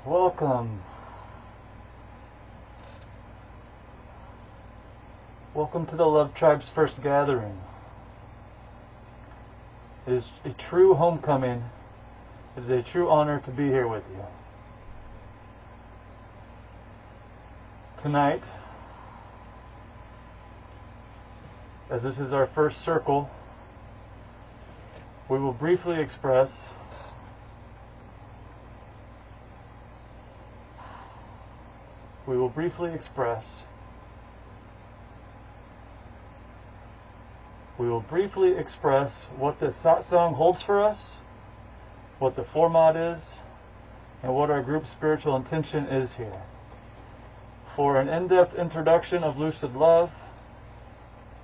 Welcome. Welcome to the Love Tribe's first gathering. It is a true homecoming. It is a true honor to be here with you. Tonight, as this is our first circle, we will briefly express what this satsang holds for us, what the format is, and what our group spiritual intention is here. For an in-depth introduction of lucid love,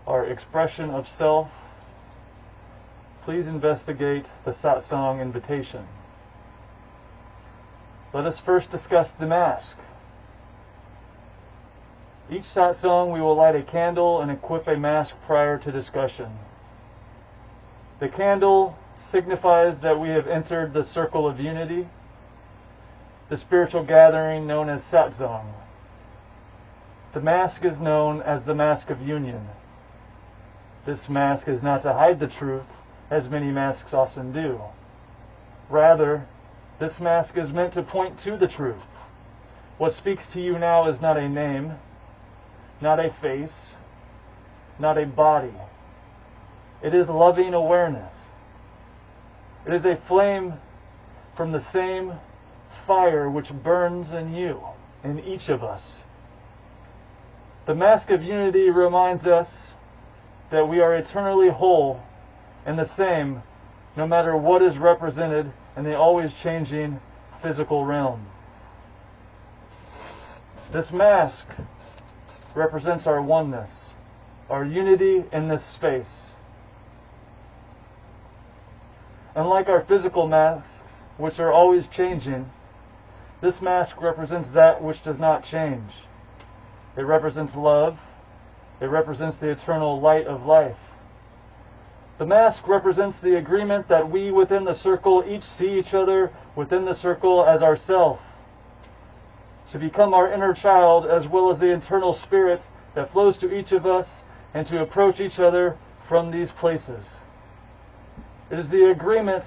our expression of self, please investigate the satsang invitation. Let us first discuss the mask. Each satsang we will light a candle and equip a mask prior to discussion. The candle signifies that we have entered the circle of unity, the spiritual gathering known as satsang. The mask is known as the mask of union. This mask is not to hide the truth, as many masks often do. Rather, this mask is meant to point to the truth. What speaks to you now is not a name, not a face, not a body. It is loving awareness. It is a flame from the same fire which burns in you, in each of us. The mask of unity reminds us that we are eternally whole and the same, no matter what is represented in the always changing physical realm. This mask represents our oneness, our unity in this space. Unlike our physical masks, which are always changing, this mask represents that which does not change. It represents love. It represents the eternal light of life. The mask represents the agreement that we within the circle each see each other within the circle as ourself, to become our inner child as well as the internal spirit that flows to each of us, and to approach each other from these places. It is the agreement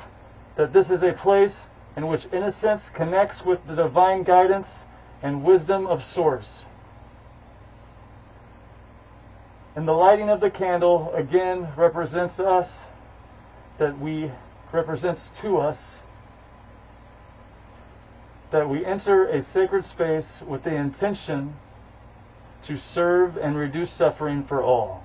that this is a place in which innocence connects with the divine guidance and wisdom of Source. And the lighting of the candle again represents us, represents to us that we enter a sacred space with the intention to serve and reduce suffering for all.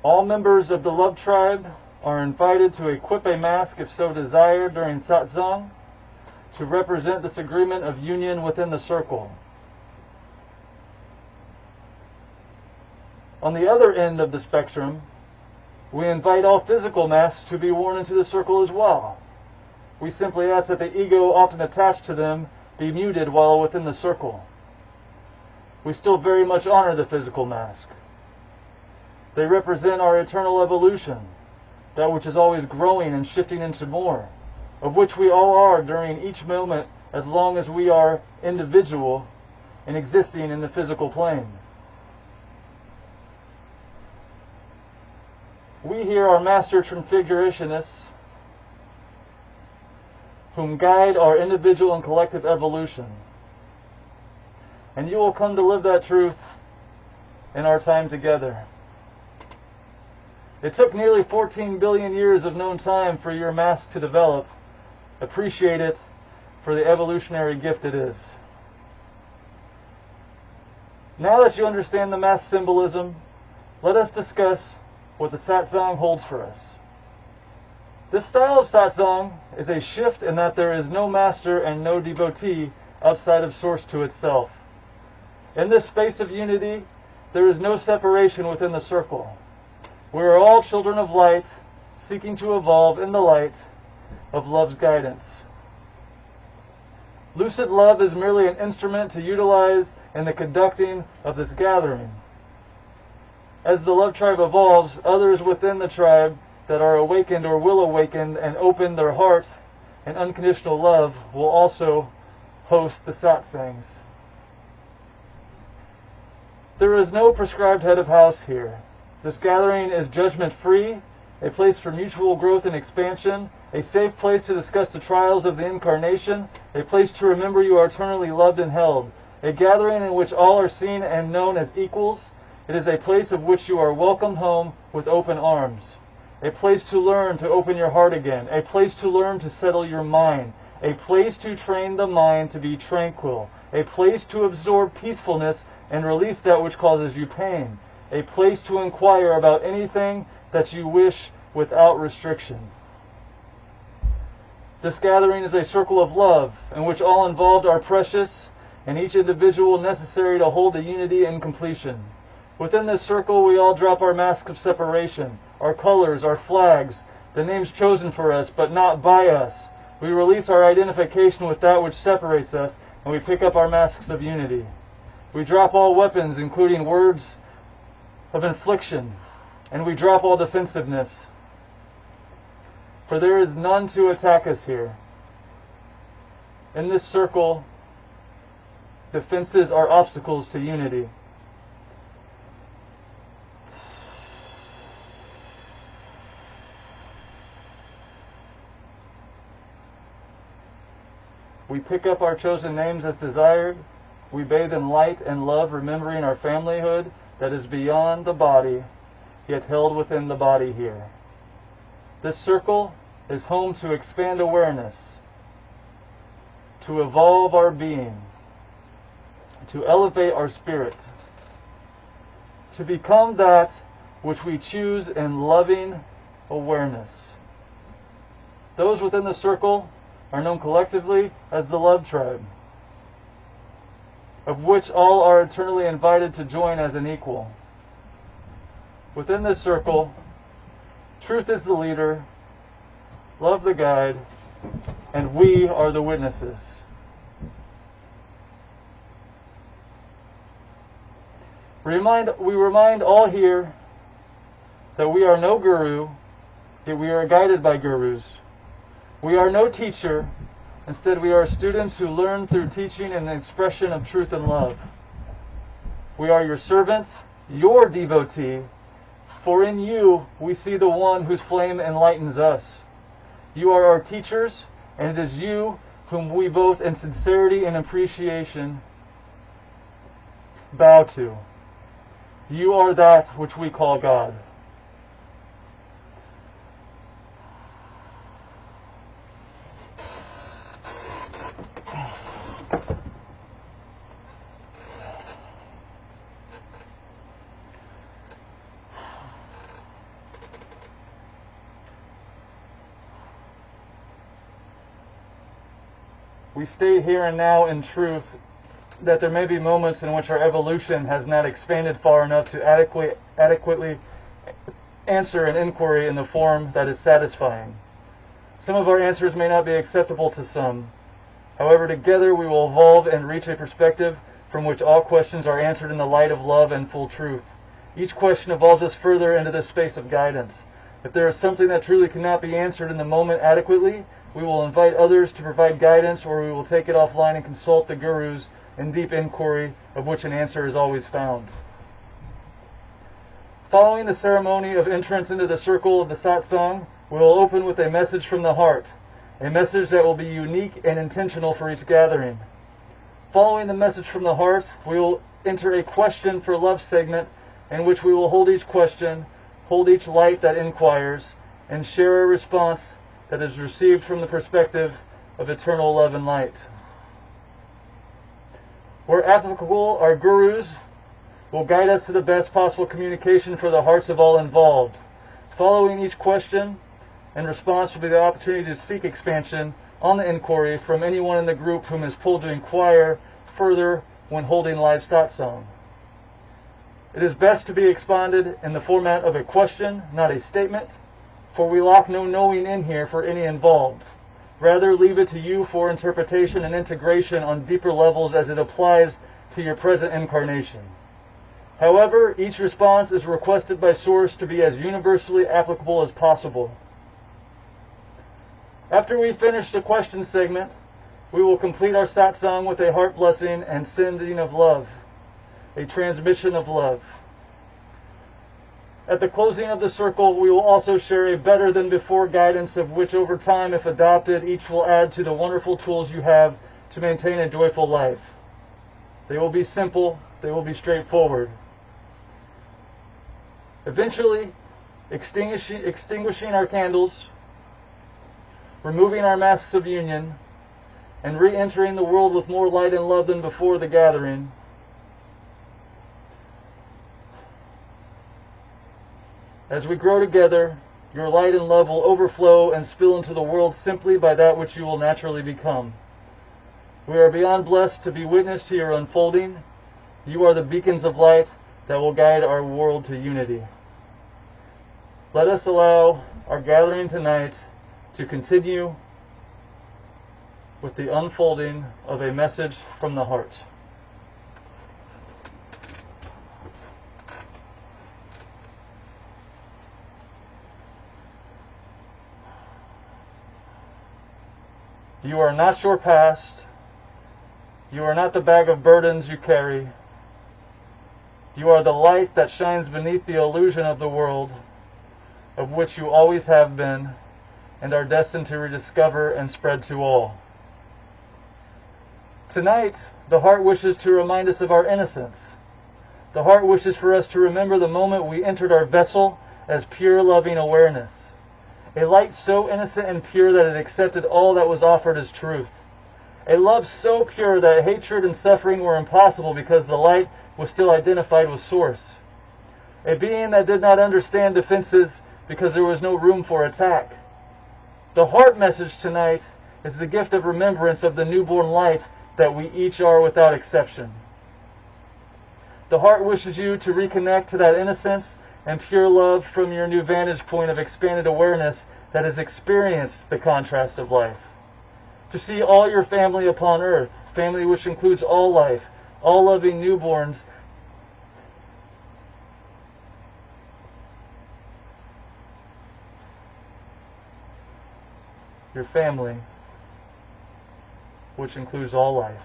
All members of the Love Tribe are invited to equip a mask if so desired during satsang to represent this agreement of union within the circle. On the other end of the spectrum, we invite all physical masks to be worn into the circle as well. We simply ask that the ego often attached to them be muted while within the circle. We still very much honor the physical mask. They represent our eternal evolution, that which is always growing and shifting into more, of which we all are during each moment as long as we are individual and existing in the physical plane. We here are master transfigurationists whom guide our individual and collective evolution. And you will come to live that truth in our time together. It took nearly 14 billion years of known time for your mask to develop. Appreciate it for the evolutionary gift it is. Now that you understand the mask symbolism, let us discuss what the satsang holds for us. This style of satsang is a shift in that there is no master and no devotee outside of Source to itself. In this space of unity, there is no separation within the circle. We are all children of light, seeking to evolve in the light of love's guidance. Lucid love is merely an instrument to utilize in the conducting of this gathering. As the Love Tribe evolves, others within the tribe that are awakened or will awaken and open their hearts and unconditional love will also host the satsangs. There is no prescribed head of house here. This gathering is judgment-free, a place for mutual growth and expansion, a safe place to discuss the trials of the incarnation, a place to remember you are eternally loved and held, a gathering in which all are seen and known as equals. It is a place of which you are welcomed home with open arms, a place to learn to open your heart again, a place to learn to settle your mind, a place to train the mind to be tranquil, a place to absorb peacefulness and release that which causes you pain, a place to inquire about anything that you wish without restriction. This gathering is a circle of love in which all involved are precious and each individual necessary to hold the unity and completion. Within this circle we all drop our masks of separation, our colors, our flags, the names chosen for us but not by us. We release our identification with that which separates us, and we pick up our masks of unity. We drop all weapons, including words of infliction, and we drop all defensiveness. For there is none to attack us here. In this circle, defenses are obstacles to unity. We pick up our chosen names as desired. We bathe in light and love, remembering our familyhood that is beyond the body, yet held within the body here. This circle is home to expand awareness, to evolve our being, to elevate our spirit, to become that which we choose in loving awareness. Those within the circle are known collectively as the Love Tribe, of which all are eternally invited to join as an equal. Within this circle, truth is the leader, love the guide, and we are the witnesses. We remind all here that we are no guru, yet we are guided by gurus. We are no teacher, instead we are students who learn through teaching and expression of truth and love. We are your servants, your devotee, for in you we see the one whose flame enlightens us. You are our teachers, and it is you whom we both in sincerity and appreciation bow to. You are that which we call God. We state here and now in truth that there may be moments in which our evolution has not expanded far enough to adequately answer an inquiry in the form that is satisfying. Some of our answers may not be acceptable to some. However, together we will evolve and reach a perspective from which all questions are answered in the light of love and full truth. Each question evolves us further into this space of guidance. If there is something that truly cannot be answered in the moment adequately, we will invite others to provide guidance, or we will take it offline and consult the gurus in deep inquiry, of which an answer is always found. Following the ceremony of entrance into the circle of the satsang, we will open with a message from the heart, a message that will be unique and intentional for each gathering. Following the message from the heart, we will enter a question for love segment, in which we will hold each question, hold each light that inquires, and share a response that is received from the perspective of eternal love and light. Where applicable, our gurus will guide us to the best possible communication for the hearts of all involved. Following each question and response will be the opportunity to seek expansion on the inquiry from anyone in the group whom is pulled to inquire further when holding live satsang. It is best to be expounded in the format of a question, not a statement, for we lock no knowing in here for any involved. Rather, leave it to you for interpretation and integration on deeper levels as it applies to your present incarnation. However, each response is requested by Source to be as universally applicable as possible. After we finish the question segment, we will complete our satsang with a heart blessing and sending of love, a transmission of love. At the closing of the circle, we will also share a better than before guidance of which over time, if adopted, each will add to the wonderful tools you have to maintain a joyful life. They will be simple, they will be straightforward. Eventually, extinguishing our candles, removing our masks of union, and re-entering the world with more light and love than before the gathering. As we grow together, your light and love will overflow and spill into the world simply by that which you will naturally become. We are beyond blessed to be witness to your unfolding. You are the beacons of light that will guide our world to unity. Let us allow our gathering tonight to continue with the unfolding of a message from the heart. You are not your past. You are not the bag of burdens you carry. You are the light that shines beneath the illusion of the world, of which you always have been, and are destined to rediscover and spread to all. Tonight, the heart wishes to remind us of our innocence. The heart wishes for us to remember the moment we entered our vessel as pure, loving awareness. A light so innocent and pure that it accepted all that was offered as truth. A love so pure that hatred and suffering were impossible because the light was still identified with Source. A being that did not understand defenses because there was no room for attack. The heart message tonight is the gift of remembrance of the newborn light that we each are without exception. The heart wishes you to reconnect to that innocence and pure love from your new vantage point of expanded awareness that has experienced the contrast of life. To see all your family upon earth, family which includes all life, all loving newborns, your family, which includes all life.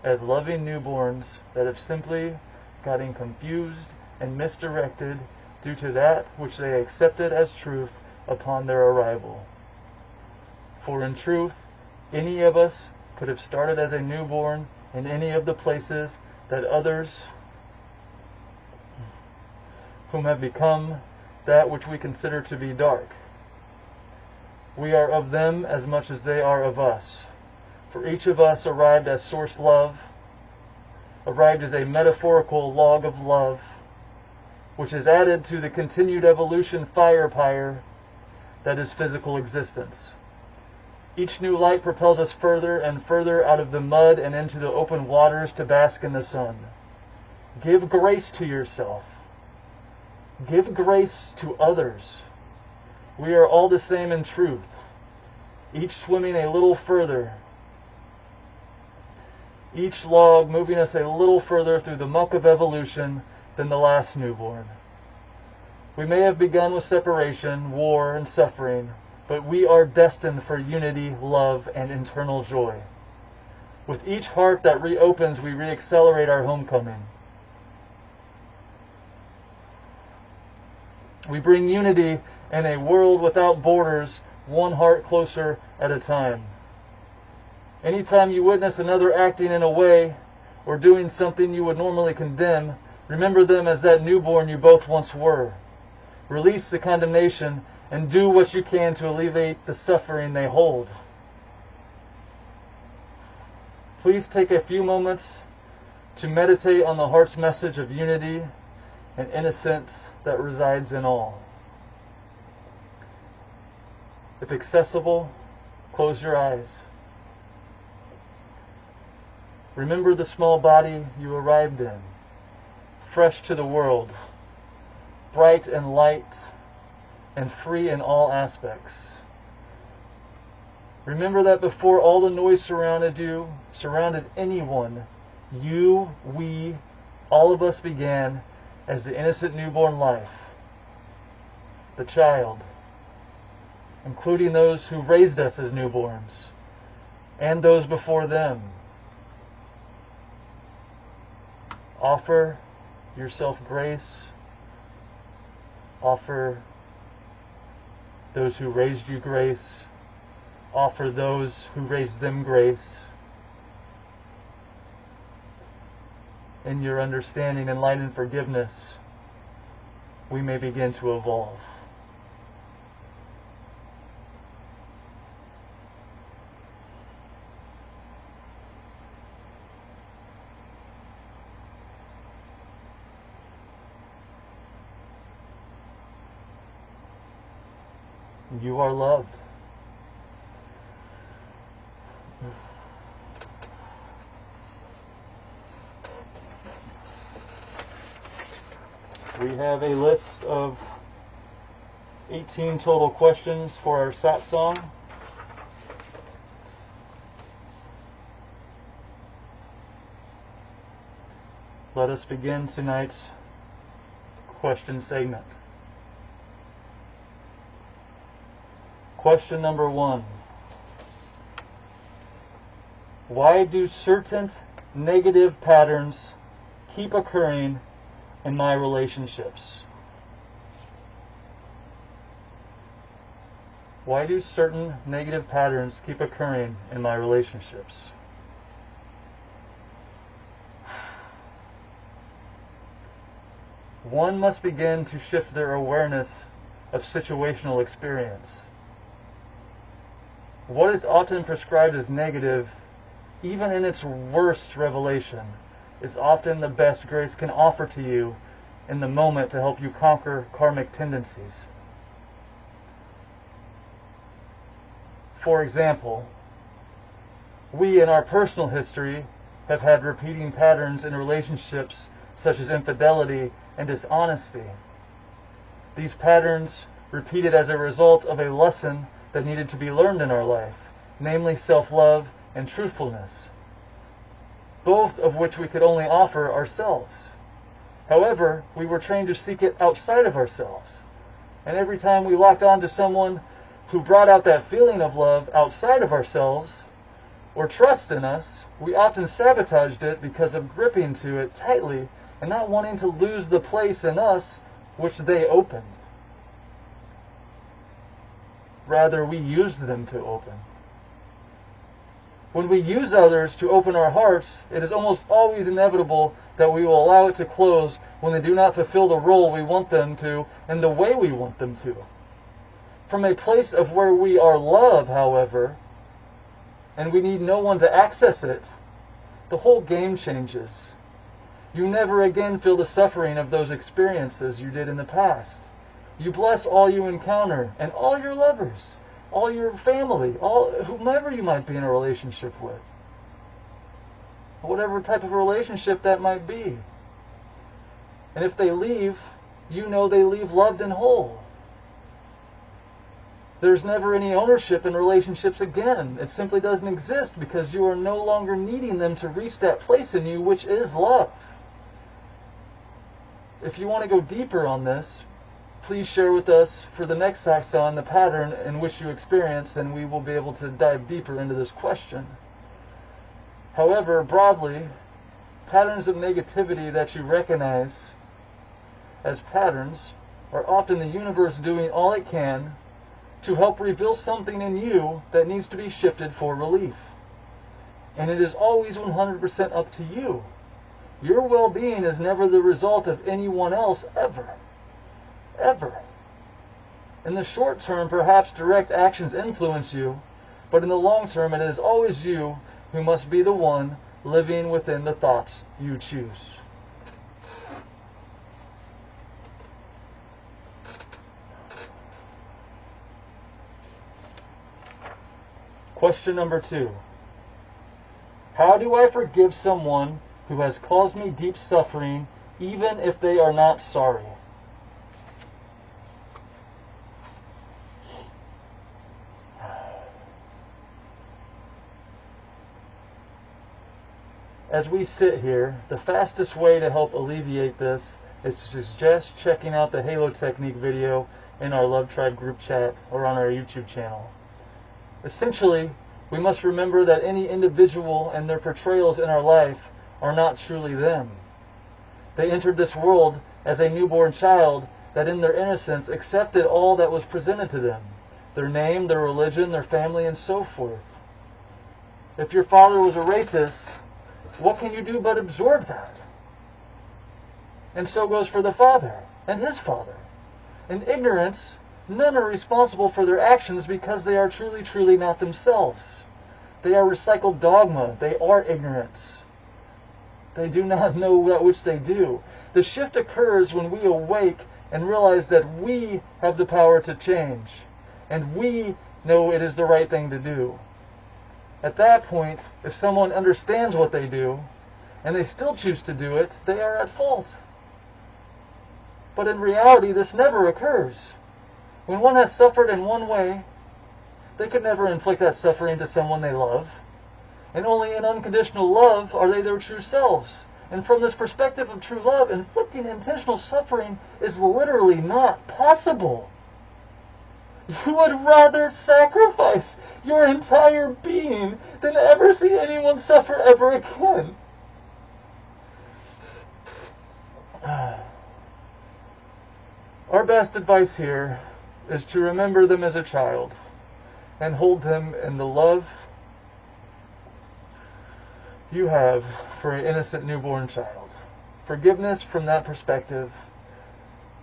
As loving newborns that have simply gotten confused and misdirected due to that which they accepted as truth upon their arrival. For in truth, any of us could have started as a newborn in any of the places that others whom have become that which we consider to be dark. We are of them as much as they are of us. For each of us arrived as Source love, arrived as a metaphorical log of love, which is added to the continued evolution fire pyre that is physical existence. Each new light propels us further and further out of the mud and into the open waters to bask in the sun. Give grace to yourself. Give grace to others. We are all the same in truth, each swimming a little further, each log moving us a little further through the muck of evolution than the last newborn. We may have begun with separation, war, and suffering, but we are destined for unity, love, and eternal joy. With each heart that reopens, we reaccelerate our homecoming. We bring unity in a world without borders, one heart closer at a time. Anytime you witness another acting in a way or doing something you would normally condemn, remember them as that newborn you both once were. Release the condemnation and do what you can to alleviate the suffering they hold. Please take a few moments to meditate on the heart's message of unity and innocence that resides in all. If accessible, close your eyes. Remember the small body you arrived in, fresh to the world, bright and light, and free in all aspects. Remember that before all the noise surrounded you, surrounded anyone, we, all of us began as the innocent newborn life, the child, including those who raised us as newborns, and those before them. Offer yourself grace. Offer those who raised you grace. Offer those who raised them grace. In your understanding and light and forgiveness, we may begin to evolve. You are loved. We have a list of 18 total questions for our satsang. Let us begin tonight's question segment. Question number 1. Why do certain negative patterns keep occurring in my relationships? Why do certain negative patterns keep occurring in my relationships? One must begin to shift their awareness of situational experience. What is often prescribed as negative, even in its worst revelation, is often the best grace can offer to you in the moment to help you conquer karmic tendencies. For example, we in our personal history have had repeating patterns in relationships such as infidelity and dishonesty. These patterns repeated as a result of a lesson that needed to be learned in our life, namely self-love and truthfulness, both of which we could only offer ourselves. However, we were trained to seek it outside of ourselves. And every time we locked on to someone who brought out that feeling of love outside of ourselves, or trust in us, we often sabotaged it because of gripping to it tightly and not wanting to lose the place in us which they opened. Rather, we used them to open. When we use others to open our hearts, it is almost always inevitable that we will allow it to close when they do not fulfill the role we want them to and the way we want them to. From a place of where we are love, however, and we need no one to access it, the whole game changes. You never again feel the suffering of those experiences you did in the past. You bless all you encounter and all your lovers, all your family, all whomever you might be in a relationship with. Whatever type of relationship that might be. And if they leave, you know they leave loved and whole. There's never any ownership in relationships again. It simply doesn't exist because you are no longer needing them to reach that place in you which is love. If you want to go deeper on this, please share with us for the next satsang the pattern in which you experience, and we will be able to dive deeper into this question. However, broadly, patterns of negativity that you recognize as patterns are often the universe doing all it can to help reveal something in you that needs to be shifted for relief. And it is always 100% up to you. Your well-being is never the result of anyone else ever. Ever. In the short term, perhaps direct actions influence you, but in the long term, it is always you who must be the one living within the thoughts you choose. Question number 2. How do I forgive someone who has caused me deep suffering, even if they are not sorry? as we sit here, the fastest way to help alleviate this is to suggest checking out the Halo Technique video in our Love Tribe group chat or on our YouTube channel. Essentially, we must remember that any individual and their portrayals in our life are not truly them. They entered this world as a newborn child that in their innocence accepted all that was presented to them, their name, their religion, their family, and so forth. If your father was a racist, what can you do but absorb that? And so goes for the father and his father. In ignorance, none are responsible for their actions because they are truly, truly not themselves. They are recycled dogma. They are ignorance. They do not know that which they do. The shift occurs when we awake and realize that we have the power to change, and we know it is the right thing to do. At that point, if someone understands what they do, and they still choose to do it, they are at fault. But in reality, this never occurs. When one has suffered in one way, they could never inflict that suffering to someone they love. And only in unconditional love are they their true selves. And from this perspective of true love, inflicting intentional suffering is literally not possible. You would rather sacrifice your entire being than ever see anyone suffer ever again. Our best advice here is to remember them as a child and hold them in the love you have for an innocent newborn child. Forgiveness from that perspective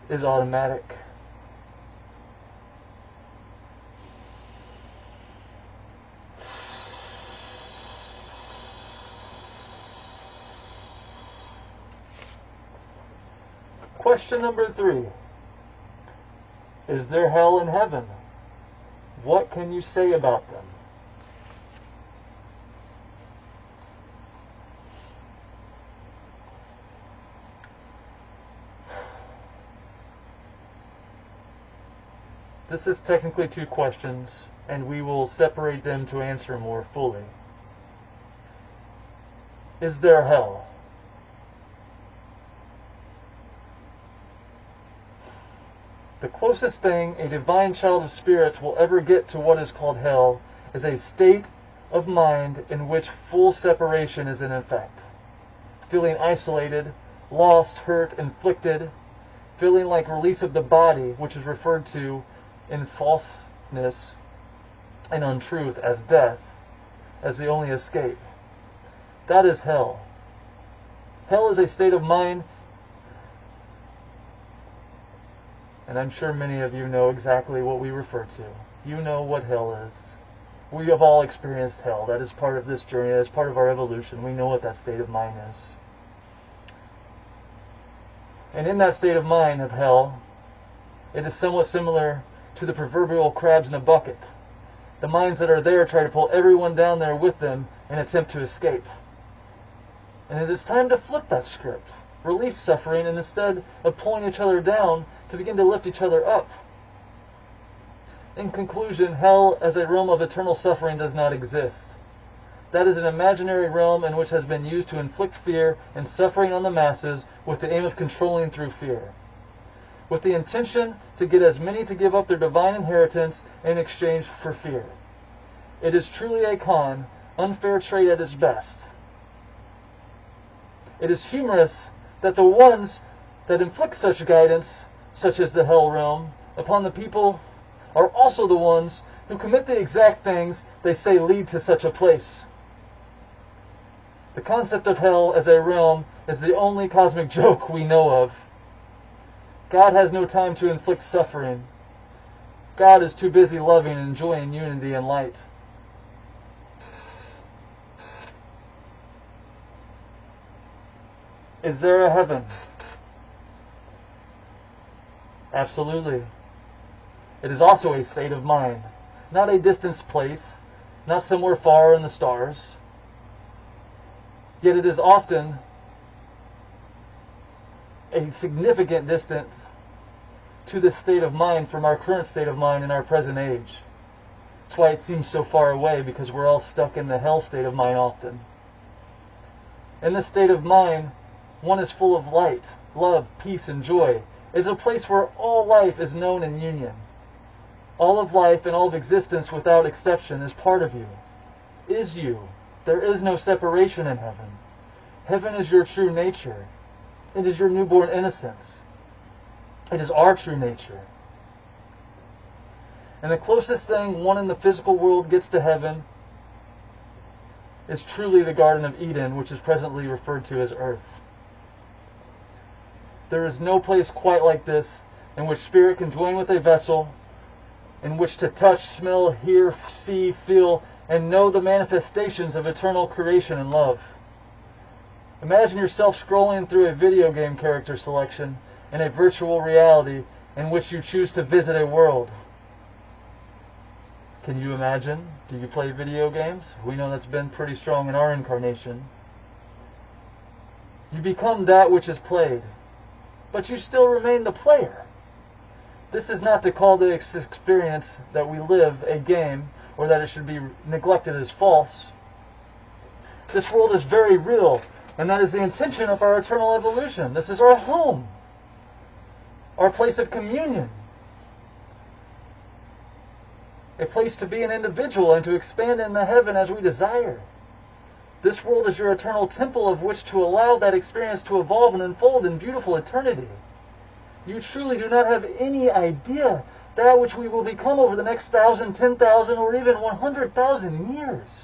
is automatic. Question number 3. Is there hell and heaven? What can you say about them? This is technically 2 questions, and we will separate them to answer more fully. Is there hell? The closest thing a divine child of spirit will ever get to what is called hell is a state of mind in which full separation is in effect. Feeling isolated, lost, hurt, inflicted, feeling like release of the body, which is referred to in falseness and untruth as death, as the only escape. That is hell. Hell is a state of mind, and I'm sure many of you know exactly what we refer to. You know what hell is. We have all experienced hell. That is part of this journey. That is part of our evolution. We know what that state of mind is. And in that state of mind of hell, it is somewhat similar to the proverbial crabs in a bucket. The minds that are there try to pull everyone down there with them and attempt to escape. And it is time to flip that script. Release suffering, and instead of pulling each other down, to begin to lift each other up. In conclusion, hell as a realm of eternal suffering does not exist. That is an imaginary realm in which has been used to inflict fear and suffering on the masses with the aim of controlling through fear, with the intention to get as many to give up their divine inheritance in exchange for fear. It is truly a con, unfair trade at its best. It is humorous that the ones that inflict such guidance, such as the hell realm, upon the people are also the ones who commit the exact things they say lead to such a place. The concept of hell as a realm is the only cosmic joke we know of. God has no time to inflict suffering. God is too busy loving and enjoying unity and light. Is there a heaven? Absolutely. It is also a state of mind, not a distant place, not somewhere far in the stars. Yet it is often a significant distance to this state of mind from our current state of mind in our present age. That's why it seems so far away, because we're all stuck in the hell state of mind often. In this state of mind, one is full of light, love, peace, and joy. It is a place where all life is known in union. All of life and all of existence without exception is part of you, is you. There is no separation in heaven. Heaven is your true nature. It is your newborn innocence. It is our true nature. And the closest thing one in the physical world gets to heaven is truly the Garden of Eden, which is presently referred to as earth. There is no place quite like this in which spirit can join with a vessel, in which to touch, smell, hear, see, feel, and know the manifestations of eternal creation and love. Imagine yourself scrolling through a video game character selection in a virtual reality in which you choose to visit a world. Can you imagine? Do you play video games? We know that's been pretty strong in our incarnation. You become that which is played, but you still remain the player. This is not to call the experience that we live a game, or that it should be neglected as false. This world is very real, and that is the intention of our eternal evolution. This is our home, our place of communion, a place to be an individual and to expand in the heaven as we desire. This world is your eternal temple of which to allow that experience to evolve and unfold in beautiful eternity. You truly do not have any idea that which we will become over the next 1,000, 10,000, or even 100,000 years.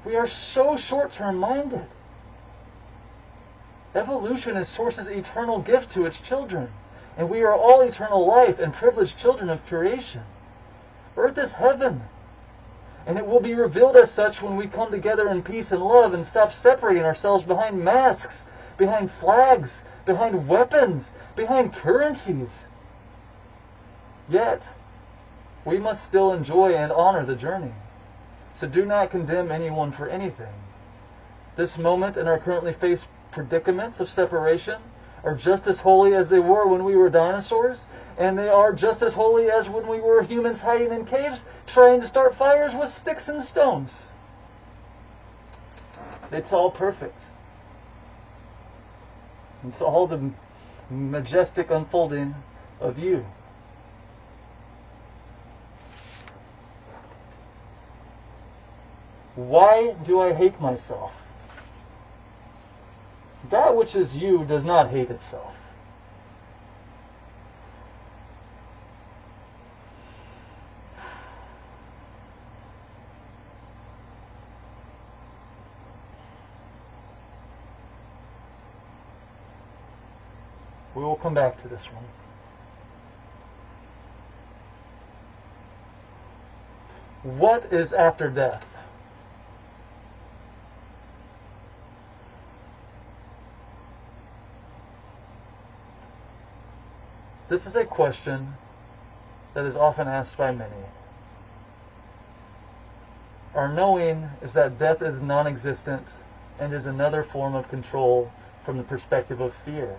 We are so short-term minded. Evolution is Source's eternal gift to its children, and we are all eternal life and privileged children of creation. Earth is heaven, and it will be revealed as such when we come together in peace and love and stop separating ourselves behind masks, behind flags, behind weapons, behind currencies. Yet, we must still enjoy and honor the journey. So do not condemn anyone for anything. This moment and our currently faced predicaments of separation are just as holy as they were when we were dinosaurs, and they are just as holy as when we were humans hiding in caves trying to start fires with sticks and stones. It's all perfect. It's all the majestic unfolding of you. Why do I hate myself? That which is you does not hate itself. We will come back to this one. What is after death? This is a question that is often asked by many. Our knowing is that death is non-existent and is another form of control from the perspective of fear.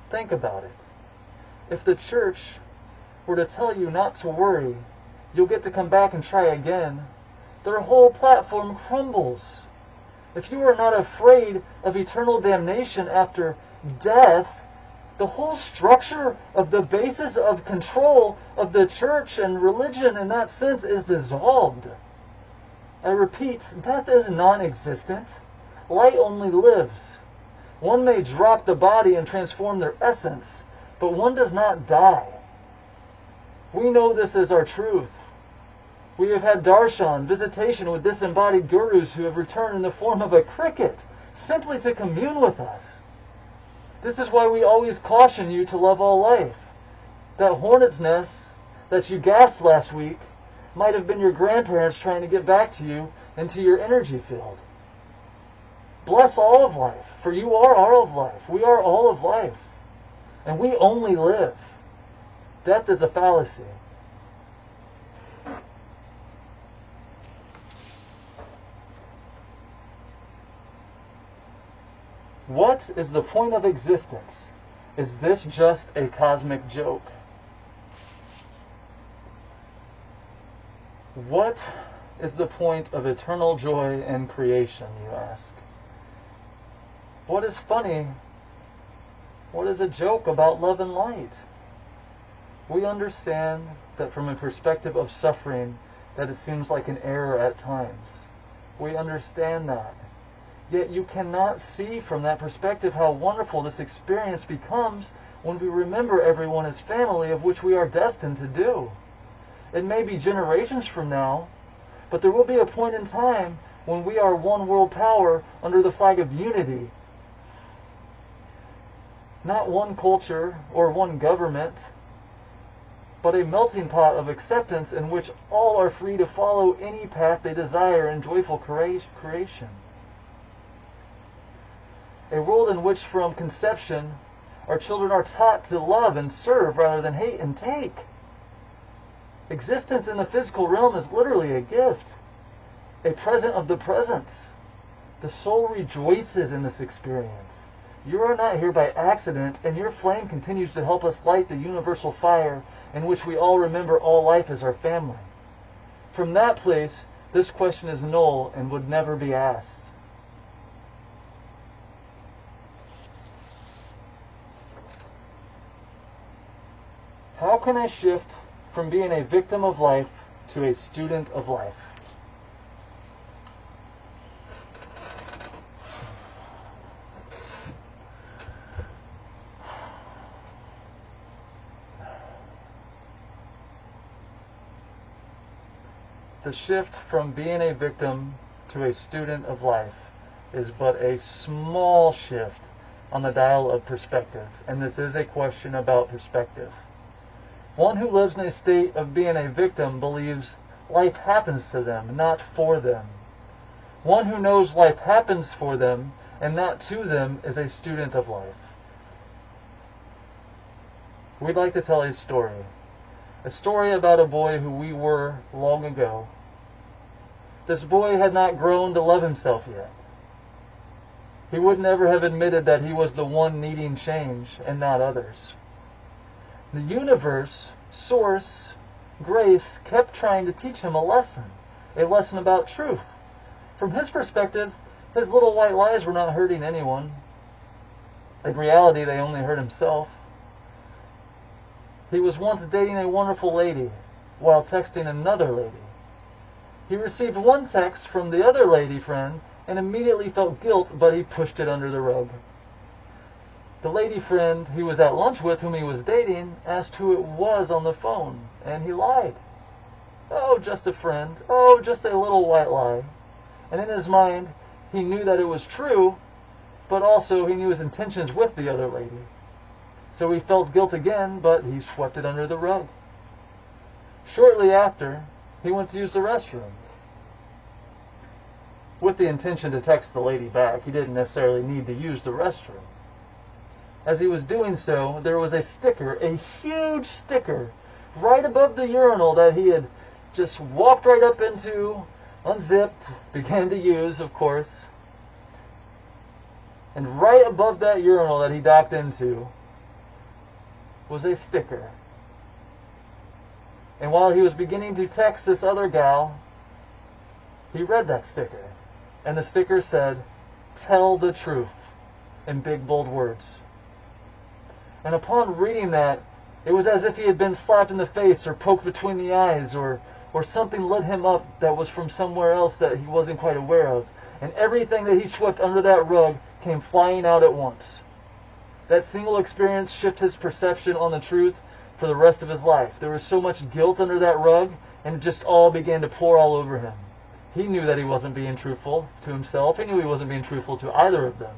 Think about it. If the church were to tell you not to worry, you'll get to come back and try again, their whole platform crumbles. If you are not afraid of eternal damnation after death, the whole structure of the basis of control of the church and religion in that sense is dissolved. I repeat, death is non-existent. Light only lives. One may drop the body and transform their essence, but one does not die. We know this as our truth. We have had darshan, visitation with disembodied gurus who have returned in the form of a cricket, simply to commune with us. This is why we always caution you to love all life. That hornet's nest that you gasped last week might have been your grandparents trying to get back to you into your energy field. Bless all of life, for you are all of life. We are all of life. And we only live. Death is a fallacy. What is the point of existence? Is this just a cosmic joke? What is the point of eternal joy in creation, you ask? What is funny? What is a joke about love and light? We understand that from a perspective of suffering, that it seems like an error at times. We understand that. Yet you cannot see from that perspective how wonderful this experience becomes when we remember everyone as family, of which we are destined to do. It may be generations from now, but there will be a point in time when we are one world power under the flag of unity. Not one culture or one government, but a melting pot of acceptance in which all are free to follow any path they desire in joyful creation. A world in which from conception our children are taught to love and serve rather than hate and take. Existence in the physical realm is literally a gift, a present of the presence. The soul rejoices in this experience. You are not here by accident, and your flame continues to help us light the universal fire in which we all remember all life as our family. From that place, this question is null and would never be asked. How can I shift from being a victim of life to a student of life? The shift from being a victim to a student of life is but a small shift on the dial of perspective, and this is a question about perspective. One who lives in a state of being a victim believes life happens to them, not for them. One who knows life happens for them and not to them is a student of life. We'd like to tell a story about a boy who we were long ago. This boy had not grown to love himself yet. He would never have admitted that he was the one needing change and not others. The universe, source, grace, kept trying to teach him a lesson about truth. From his perspective, his little white lies were not hurting anyone. In reality, they only hurt himself. He was once dating a wonderful lady while texting another lady. He received one text from the other lady friend and immediately felt guilt, but he pushed it under the rug. The lady friend he was at lunch with, whom he was dating, asked who it was on the phone, and he lied. Oh, just a friend. Oh, just a little white lie. And in his mind, he knew that it was true, but also he knew his intentions with the other lady. So he felt guilt again, but he swept it under the rug. Shortly after, he went to use the restroom. With the intention to text the lady back, he didn't necessarily need to use the restroom. As he was doing so, there was a sticker, a huge sticker, right above the urinal that he had just walked right up into, unzipped, began to use, of course. And right above that urinal that he docked into was a sticker. And while he was beginning to text this other gal, he read that sticker. And the sticker said, "Tell the truth," in big bold words. And upon reading that, it was as if he had been slapped in the face or poked between the eyes or something lit him up that was from somewhere else that he wasn't quite aware of. And everything that he swept under that rug came flying out at once. That single experience shifted his perception on the truth for the rest of his life. There was so much guilt under that rug, and it just all began to pour all over him. He knew that he wasn't being truthful to himself. He knew he wasn't being truthful to either of them.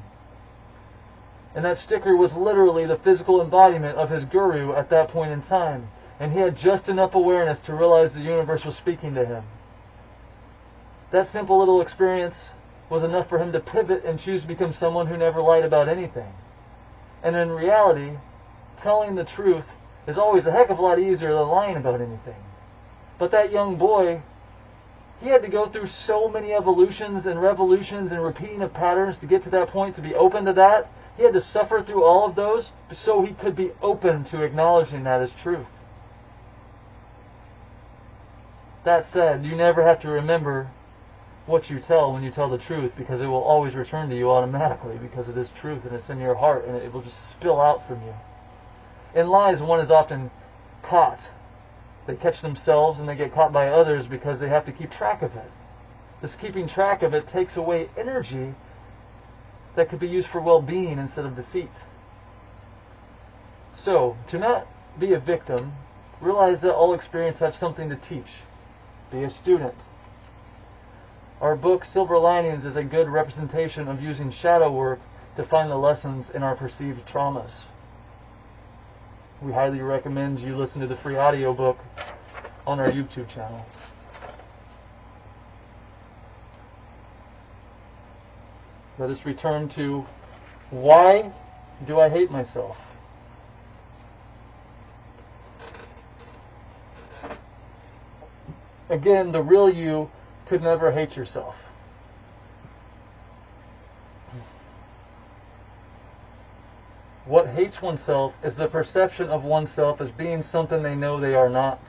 And that sticker was literally the physical embodiment of his guru at that point in time. And he had just enough awareness to realize the universe was speaking to him. That simple little experience was enough for him to pivot and choose to become someone who never lied about anything. And in reality, telling the truth is always a heck of a lot easier than lying about anything. But that young boy, he had to go through so many evolutions and revolutions and repeating of patterns to get to that point, to be open to that. He had to suffer through all of those so he could be open to acknowledging that as truth. That said, you never have to remember what you tell when you tell the truth, because it will always return to you automatically, because it is truth and it's in your heart and it will just spill out from you. In lies, one is often caught. They catch themselves and they get caught by others because they have to keep track of it. This keeping track of it takes away energy that could be used for well-being instead of deceit. So, to not be a victim, realize that all experience has something to teach. Be a student. Our book, Silver Linings, is a good representation of using shadow work to find the lessons in our perceived traumas. We highly recommend you listen to the free audiobook on our YouTube channel. Let us return to, why do I hate myself? Again, the real you could never hate yourself. What hates oneself is the perception of oneself as being something they know they are not.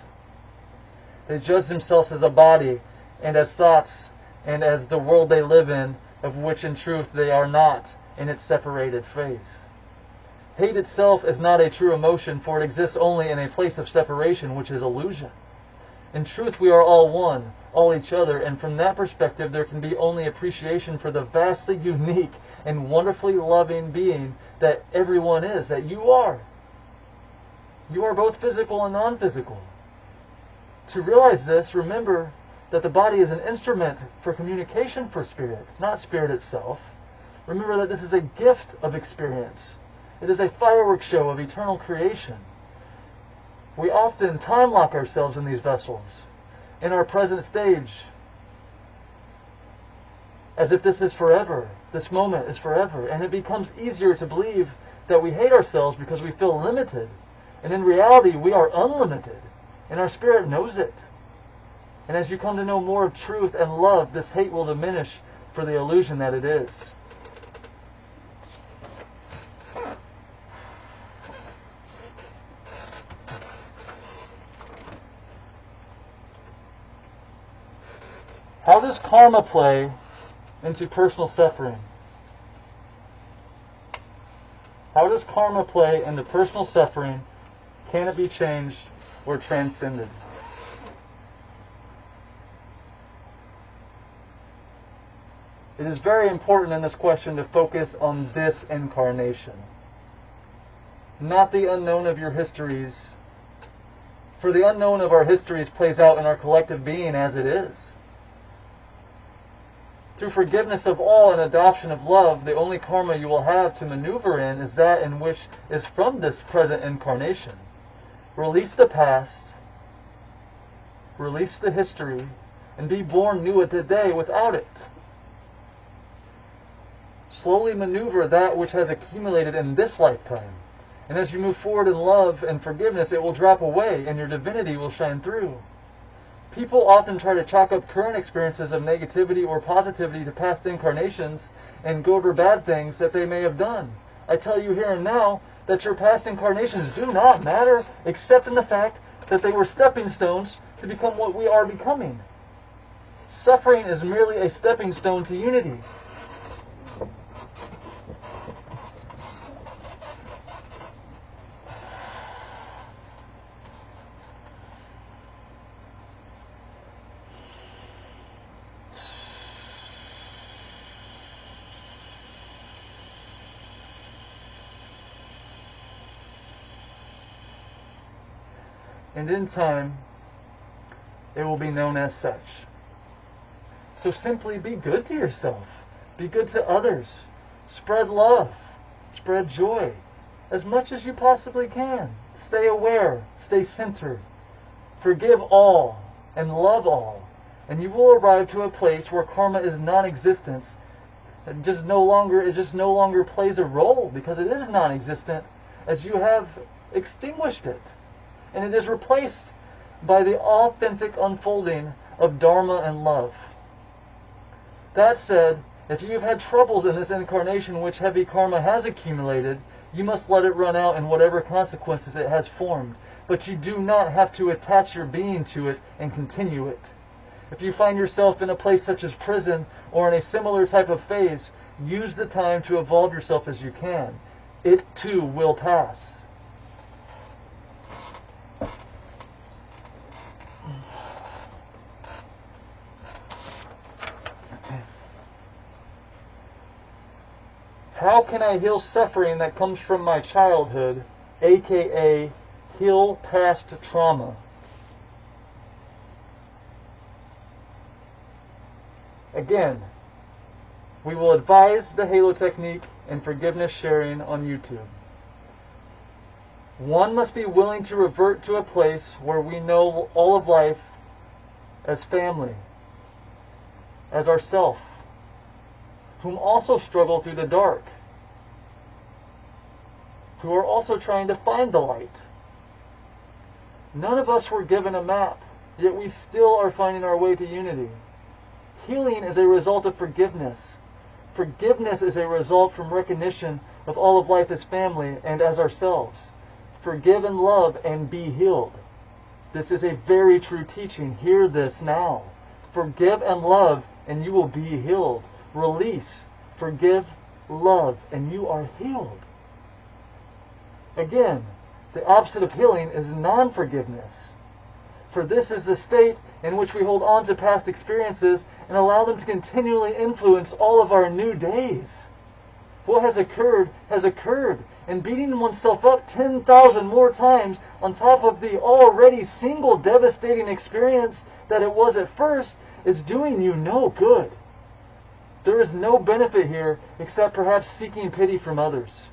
They judge themselves as a body and as thoughts and as the world they live in, of which in truth they are not in its separated phase. Hate itself is not a true emotion, for it exists only in a place of separation, which is illusion. In truth, we are all one, all each other, and from that perspective there can be only appreciation for the vastly unique and wonderfully loving being that everyone is, that you are. You are both physical and non-physical. To realize this, remember that the body is an instrument for communication for spirit, not spirit itself. Remember that this is a gift of experience. It is a fireworks show of eternal creation. We often time lock ourselves in these vessels, in our present stage, as if this is forever. This moment is forever. And it becomes easier to believe that we hate ourselves because we feel limited. And in reality, we are unlimited. And our spirit knows it. And as you come to know more of truth and love, this hate will diminish for the illusion that it is. How does karma play into personal suffering? How does karma play into personal suffering? Can it be changed or transcended? It is very important in this question to focus on this incarnation, not the unknown of your histories. For the unknown of our histories plays out in our collective being as it is. Through forgiveness of all and adoption of love, the only karma you will have to maneuver in is that in which is from this present incarnation. Release the past, release the history, and be born new today without it. Slowly maneuver that which has accumulated in this lifetime. And as you move forward in love and forgiveness, it will drop away and your divinity will shine through. People often try to chalk up current experiences of negativity or positivity to past incarnations and good or bad things that they may have done. I tell you here and now that your past incarnations do not matter, except in the fact that they were stepping stones to become what we are becoming. Suffering is merely a stepping stone to unity. And in time, it will be known as such. So simply be good to yourself. Be good to others. Spread love. Spread joy. As much as you possibly can. Stay aware. Stay centered. Forgive all and love all. And you will arrive to a place where karma is non-existent. It just no longer plays a role, because it is non-existent, as you have extinguished it. And it is replaced by the authentic unfolding of Dharma and love. That said, if you have had troubles in this incarnation which heavy karma has accumulated, you must let it run out in whatever consequences it has formed. but you do not have to attach your being to it and continue it. If you find yourself in a place such as prison or in a similar type of phase, use the time to evolve yourself as you can. It too will pass. How can I heal suffering that comes from my childhood, aka heal past trauma? Again, we will advise the Halo technique and forgiveness sharing on YouTube. One must be willing to revert to a place where we know all of life as family, as ourself, whom also struggle through the dark, who are also trying to find the light. None of us were given a map, yet we still are finding our way to unity. Healing is a result of forgiveness. Forgiveness is a result from recognition of all of life as family and as ourselves. Forgive and love and be healed. This is a very true teaching. Hear this now. Forgive and love and you will be healed. Release, forgive, love, and you are healed. Again, the opposite of healing is non-forgiveness. For this is the state in which we hold on to past experiences and allow them to continually influence all of our new days. What has occurred, and beating oneself up 10,000 more times on top of the already single devastating experience that it was at first is doing you no good. There is no benefit here except perhaps seeking pity from others.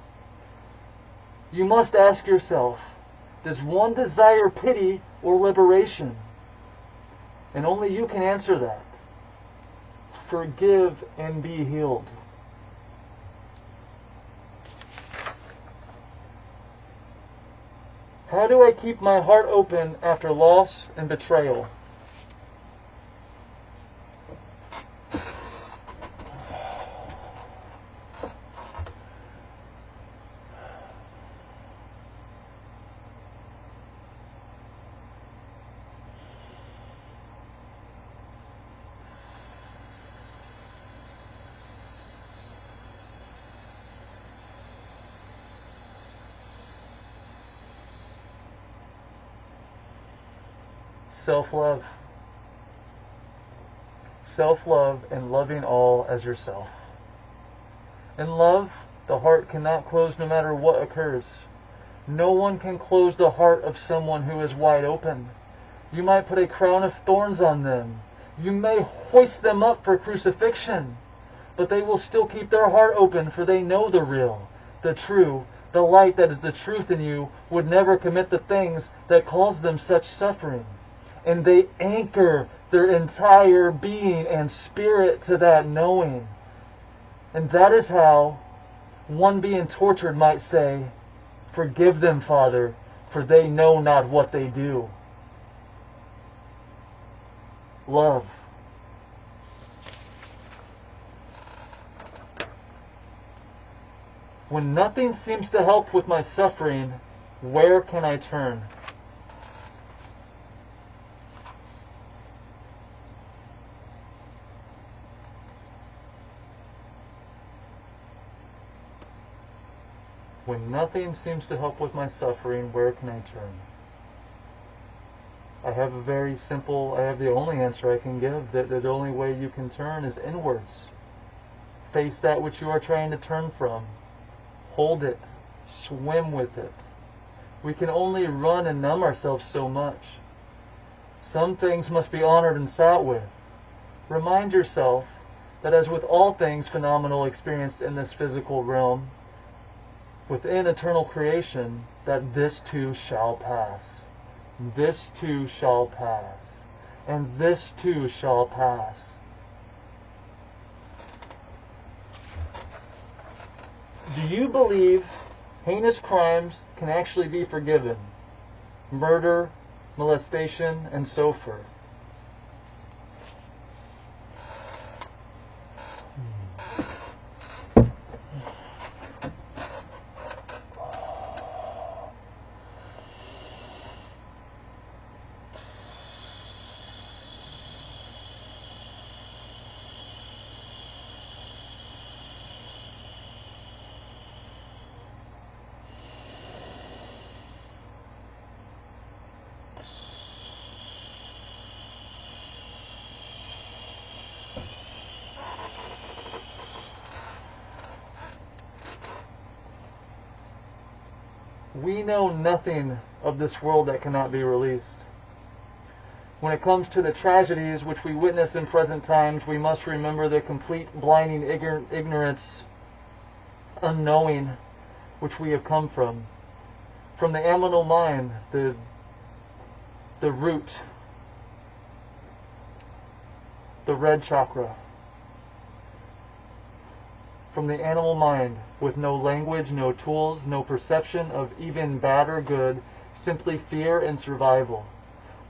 You must ask yourself, does one desire pity or liberation? And only you can answer that. Forgive and be healed. How do I keep my heart open after loss and betrayal? Self-love. Self-love and loving all as yourself. In love, the heart cannot close no matter what occurs. No one can close the heart of someone who is wide open. You might put a crown of thorns on them. You may hoist them up for crucifixion. But they will still keep their heart open, for they know the real, the true, the light that is the truth in you would never commit the things that cause them such suffering. And they anchor their entire being and spirit to that knowing. And that is how one being tortured might say, "Forgive them, Father, for they know not what they do." Love. When nothing seems to help with my suffering, where can I turn? When nothing seems to help with my suffering, where can I turn? I have the only answer I can give, that the only way you can turn is inwards. Face that which you are trying to turn from. Hold it. Swim with it. We can only run and numb ourselves so much. Some things must be honored and sat with. Remind yourself that as with all things phenomenal experienced in this physical realm, within eternal creation, that this too shall pass. This too shall pass. And this too shall pass. Do you believe heinous crimes can actually be forgiven? Murder, molestation, and so forth. We know nothing of this world that cannot be released. When it comes to the tragedies which we witness in present times, we must remember the complete blinding ignorance, unknowing, which we have come from. From the animal mind, the root, the red chakra. From the animal mind, with no language, no tools, no perception of even bad or good, simply fear and survival.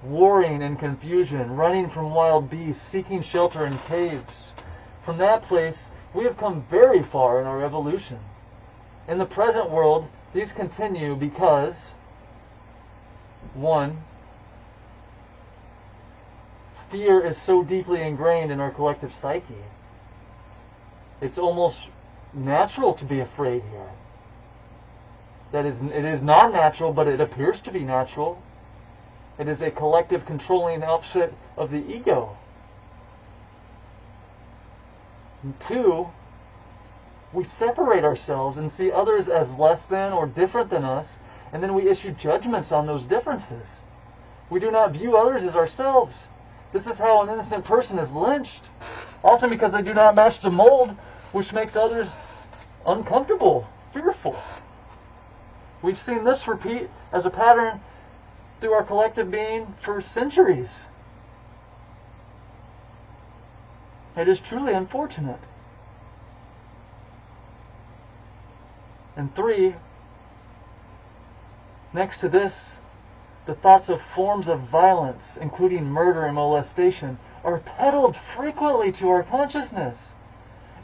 Warring and confusion, running from wild beasts, seeking shelter in caves. From that place, we have come very far in our evolution. In the present world, these continue because, 1, fear is so deeply ingrained in our collective psyche. It's almost natural to be afraid here. It is not natural, but it appears to be natural. It is a collective controlling outfit of the ego. And 2, we separate ourselves and see others as less than or different than us, and then we issue judgments on those differences. We do not view others as ourselves. This is how an innocent person is lynched, often because they do not match the mold, which makes others uncomfortable, fearful. We've seen this repeat as a pattern through our collective being for centuries. It is truly unfortunate. And 3, next to this, the thoughts of forms of violence, including murder and molestation, are peddled frequently to our consciousness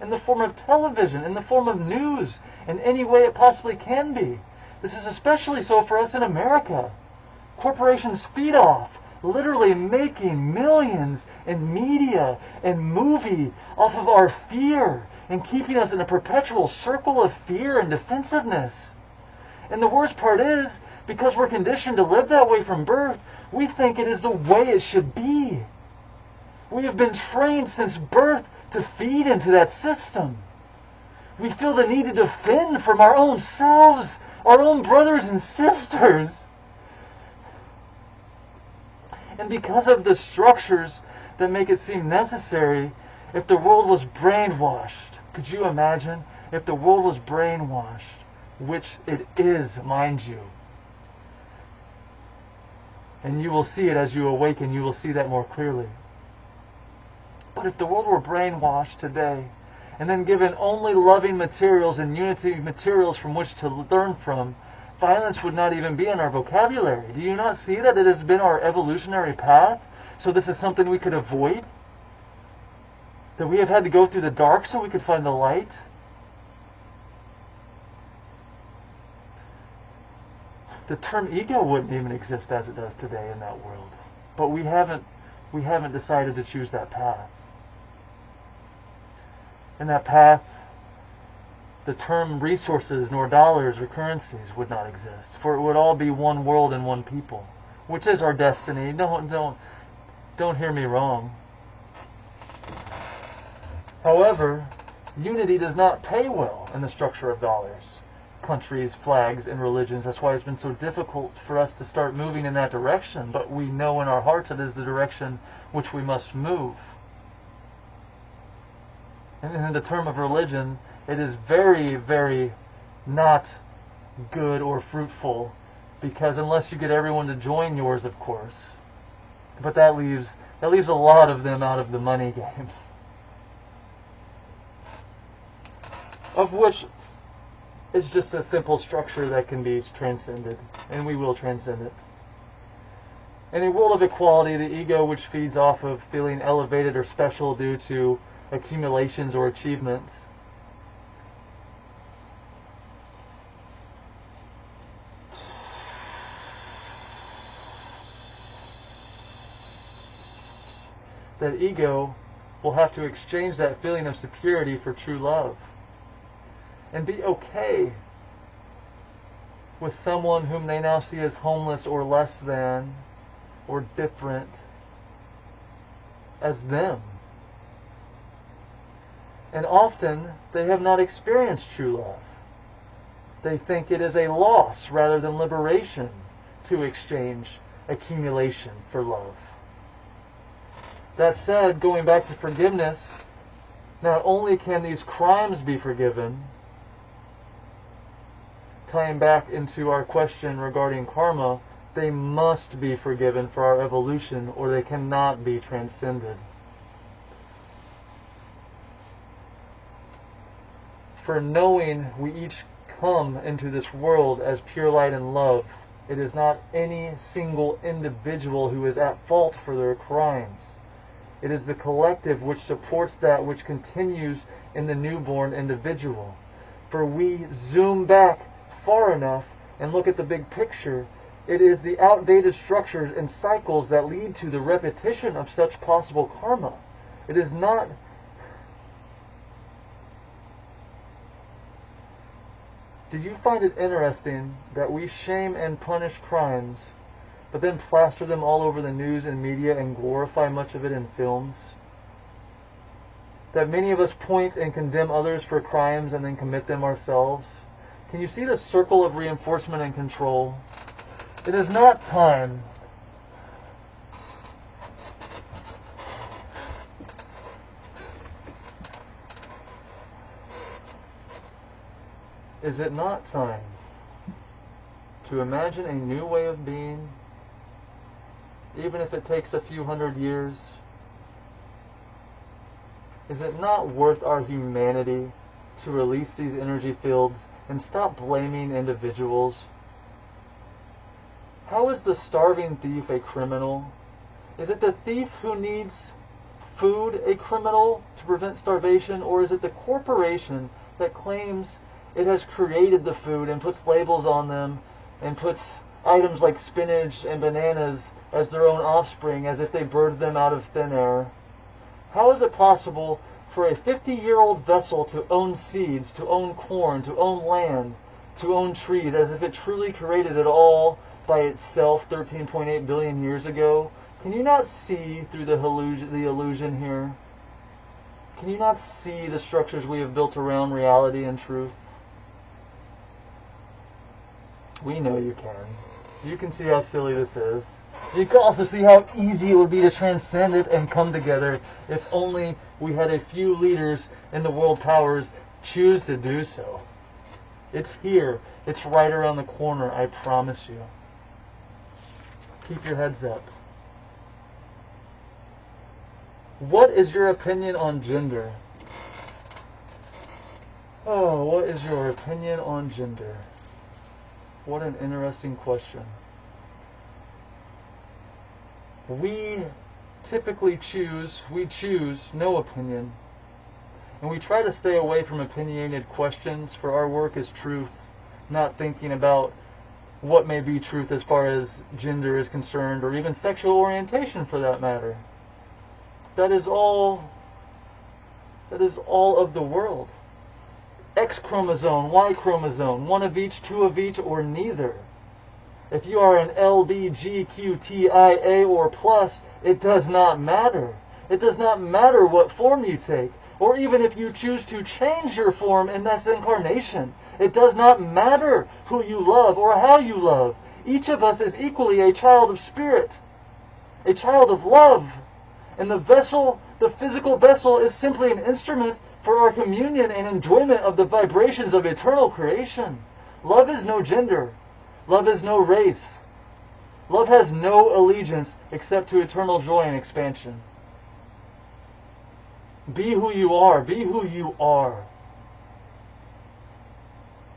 in the form of television, in the form of news, in any way it possibly can be. This is especially so for us in America. Corporations feed off, literally making millions in media and movie off of our fear and keeping us in a perpetual circle of fear and defensiveness. And the worst part is, because we're conditioned to live that way from birth, we think it is the way it should be. We have been trained since birth to feed into that system. We feel the need to defend from our own selves, our own brothers and sisters. And because of the structures that make it seem necessary, if the world was brainwashed, could you imagine? If the world was brainwashed, which it is, mind you. And you will see it as you awaken, you will see that more clearly. But if the world were brainwashed today, and then given only loving materials and unity materials from which to learn from, violence would not even be in our vocabulary. Do you not see that it has been our evolutionary path? So this is something we could avoid? That we have had to go through the dark so we could find the light? The term ego wouldn't even exist as it does today in that world. But we haven't decided to choose that path. In that path, the term resources, nor dollars or currencies would not exist, for it would all be one world and one people, which is our destiny. Don't hear me wrong. However, unity does not pay well in the structure of dollars, countries, flags, and religions. That's why it's been so difficult for us to start moving in that direction, but we know in our hearts it is the direction which we must move. And in the term of religion, it is very, very not good or fruitful, because unless you get everyone to join yours, of course, but that leaves a lot of them out of the money game, of which is just a simple structure that can be transcended, and we will transcend it. In a world of equality, the ego, which feeds off of feeling elevated or special due to accumulations or achievements, that ego will have to exchange that feeling of superiority for true love and be okay with someone whom they now see as homeless or less than or different as them. And often they have not experienced true love. They think it is a loss rather than liberation to exchange accumulation for love. That said, going back to forgiveness, not only can these crimes be forgiven, tying back into our question regarding karma, they must be forgiven for our evolution, or they cannot be transcended. For knowing we each come into this world as pure light and love, it is not any single individual who is at fault for their crimes. It is the collective which supports that which continues in the newborn individual. For we zoom back far enough and look at the big picture, it is the outdated structures and cycles that lead to the repetition of such possible karma. It is not... Do you find it interesting that we shame and punish crimes, but then plaster them all over the news and media and glorify much of it in films? That many of us point and condemn others for crimes and then commit them ourselves? Can you see the circle of reinforcement and control? It is not time Is it not time to imagine a new way of being, even if it takes a few hundred years? Is it not worth our humanity to release these energy fields and stop blaming individuals? How is the starving thief a criminal? Is it the thief who needs food a criminal to prevent starvation, or is it the corporation that claims it has created the food and puts labels on them and puts items like spinach and bananas as their own offspring, as if they birthed them out of thin air? How is it possible for a 50-year-old vessel to own seeds, to own corn, to own land, to own trees, as if it truly created it all by itself 13.8 billion years ago? Can you not see through the illusion here? Can you not see the structures we have built around reality and truth? We know you can. You can see how silly this is. You can also see how easy it would be to transcend it and come together if only we had a few leaders in the world powers choose to do so. It's here. It's right around the corner, I promise you. Keep your heads up. What is your opinion on gender? Oh, what is your opinion on gender? What an interesting question. We typically choose no opinion. And we try to stay away from opinionated questions, for our work is truth, not thinking about what may be truth as far as gender is concerned, or even sexual orientation for that matter. That is all of the world. X chromosome, Y chromosome, one of each, two of each, or neither. If you are an LBGQTIA or plus, it does not matter. It does not matter what form you take, or even if you choose to change your form in this incarnation. It does not matter who you love or how you love. Each of us is equally a child of spirit, a child of love. And the vessel, the physical vessel, is simply an instrument for our communion and enjoyment of the vibrations of eternal creation. Love is no gender. Love is no race. Love has no allegiance except to eternal joy and expansion. Be who you are. Be who you are.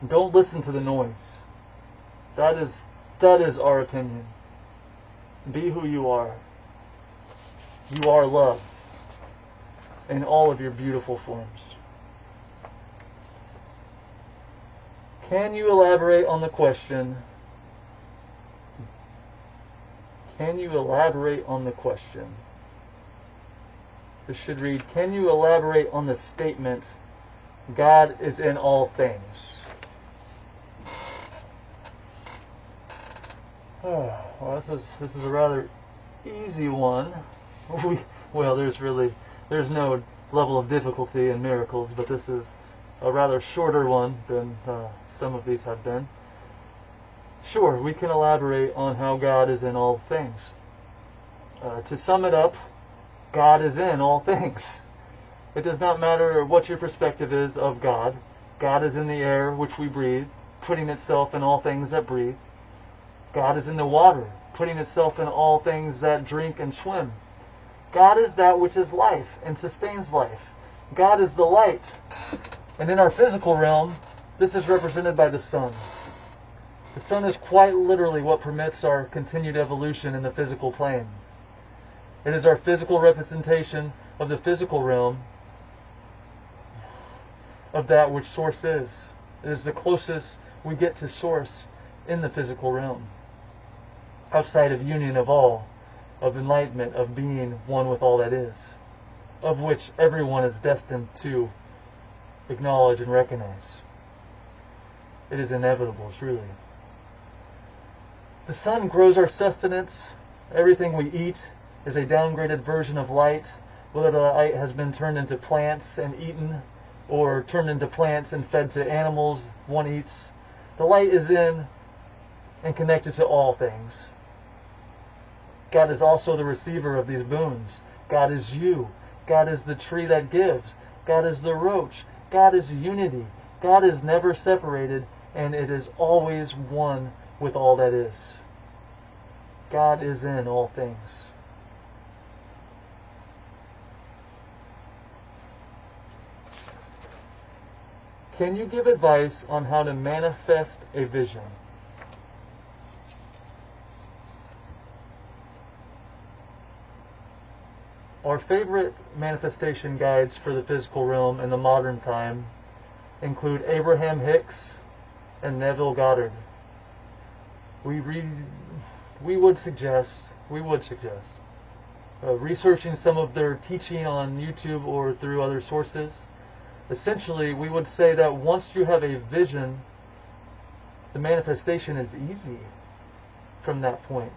Don't listen to the noise. That is our opinion. Be who you are. You are love in all of your beautiful forms. Can you elaborate on the question? Can you elaborate on the question? This should read, can you elaborate on the statement, God is in all things? Oh, well, this is a rather easy one. Well, there's no level of difficulty in miracles, but this is a rather shorter one than some of these have been. Sure, we can elaborate on how God is in all things. To sum it up, God is in all things. It does not matter what your perspective is of God. God is in the air which we breathe, putting itself in all things that breathe. God is in the water, putting itself in all things that drink and swim. God is that which is life and sustains life. God is the light. And in our physical realm, this is represented by the sun. The sun is quite literally what permits our continued evolution in the physical plane. It is our physical representation of the physical realm of that which Source is. It is the closest we get to Source in the physical realm, outside of union of all, of enlightenment, of being one with all that is, of which everyone is destined to acknowledge and recognize. It is inevitable, truly. The sun grows our sustenance. Everything we eat is a downgraded version of light, whether the light has been turned into plants and eaten, or turned into plants and fed to animals one eats. The light is in and connected to all things. God is also the receiver of these boons. God is you. God is the tree that gives. God is the roach. God is unity. God is never separated, and it is always one with all that is. God is in all things. Can you give advice on how to manifest a vision? Our favorite manifestation guides for the physical realm in the modern time include Abraham Hicks and Neville Goddard. We would suggest researching some of their teaching on YouTube or through other sources. Essentially, we would say that once you have a vision, the manifestation is easy from that point.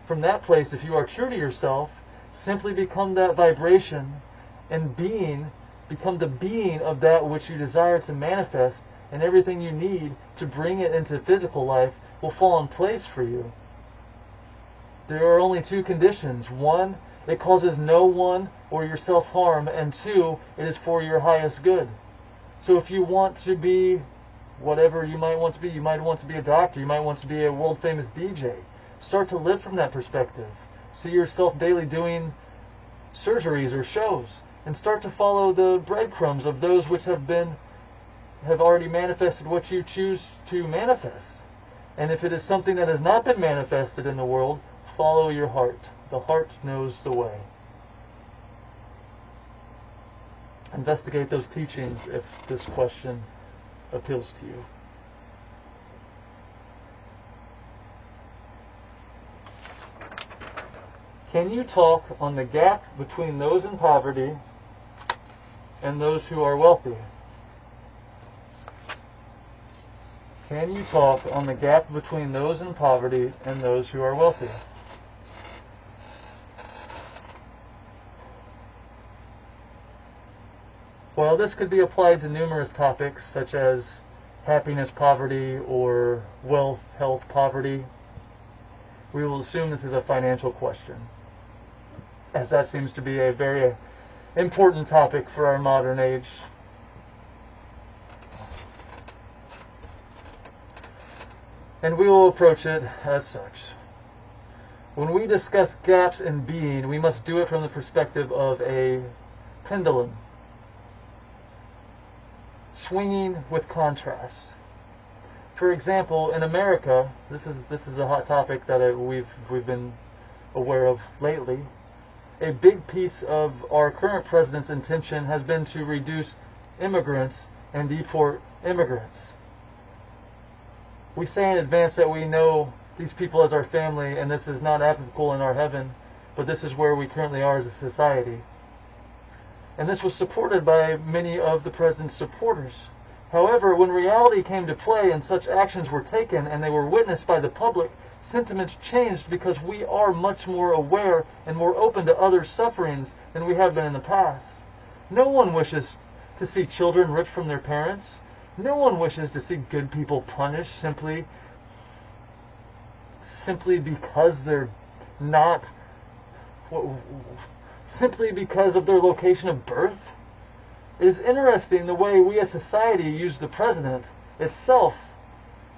From that place, if you are true to yourself, simply become that vibration and become the being of that which you desire to manifest, and everything you need to bring it into physical life will fall in place for you. There are only two conditions. One, it causes no one or yourself harm, and two, it is for your highest good. So if you want to be whatever you might want to be, you might want to be a doctor, you might want to be a world famous DJ. Start to live from that perspective. See yourself daily doing surgeries or shows, and start to follow the breadcrumbs of those which have already manifested what you choose to manifest. And if it is something that has not been manifested in the world, follow your heart. The heart knows the way. Investigate those teachings if this question appeals to you. Can you talk on the gap between those in poverty and those who are wealthy? Can you talk on the gap between those in poverty and those who are wealthy? While this could be applied to numerous topics such as happiness poverty or wealth health poverty, we will assume this is a financial question, as that seems to be a very important topic for our modern age. And we will approach it as such. When we discuss gaps in being, we must do it from the perspective of a pendulum, swinging with contrast. For example, in America, this is a hot topic that we've been aware of lately. A big piece of our current president's intention has been to reduce immigrants and deport immigrants. We say in advance that we know these people as our family, and this is not applicable in our heaven, but this is where we currently are as a society. And this was supported by many of the president's supporters. However, when reality came to play and such actions were taken and they were witnessed by the public, sentiments changed because we are much more aware and more open to others' sufferings than we have been in the past. No one wishes to see children ripped from their parents. No one wishes to see good people punished simply because they're not, simply because of their location of birth. It is interesting the way we as society use the president itself,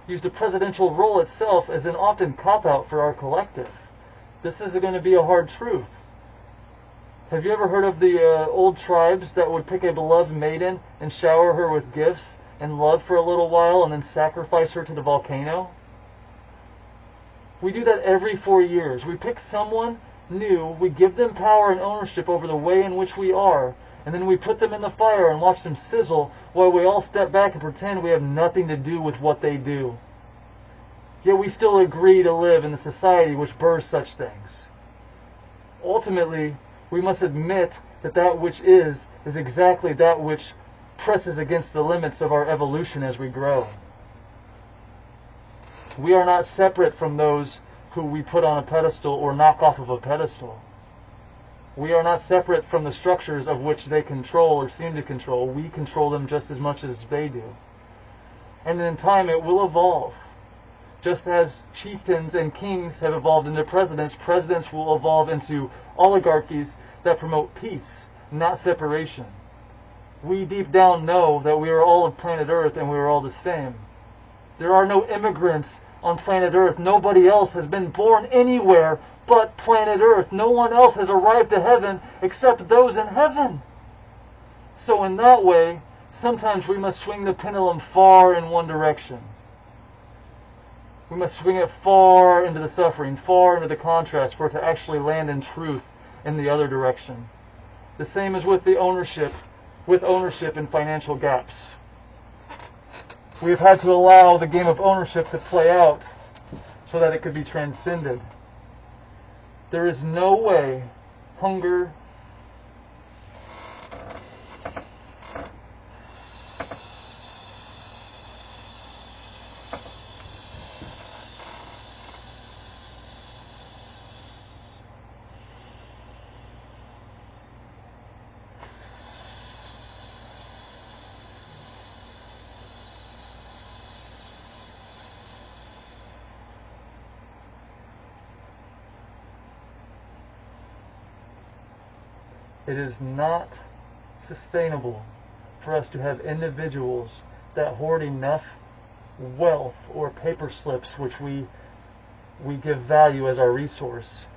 use the presidential role itself as an often cop-out for our collective. This is going to be a hard truth. Have you ever heard of the old tribes that would pick a beloved maiden and shower her with gifts and love for a little while and then sacrifice her to the volcano? We do that every 4 years. We pick someone new, we give them power and ownership over the way in which we are, and then we put them in the fire and watch them sizzle while we all step back and pretend we have nothing to do with what they do. Yet we still agree to live in the society which births such things. Ultimately, we must admit that that which is exactly that which presses against the limits of our evolution as we grow. We are not separate from those who we put on a pedestal or knock off of a pedestal. We are not separate from the structures of which they control or seem to control. We control them just as much as they do. And in time it will evolve. Just as chieftains and kings have evolved into presidents, presidents will evolve into oligarchies that promote peace, not separation. We deep down know that we are all of planet Earth and we are all the same. There are no immigrants on planet Earth. Nobody else has been born anywhere but planet Earth. No one else has arrived to heaven except those in heaven. So in that way, sometimes we must swing the pendulum far in one direction. We must swing it far into the suffering, far into the contrast, for it to actually land in truth in the other direction. The same as with ownership in financial gaps. We have had to allow the game of ownership to play out so that it could be transcended. There is no way hunger It is not sustainable for us to have individuals that hoard enough wealth or paper slips which we give value as our resource.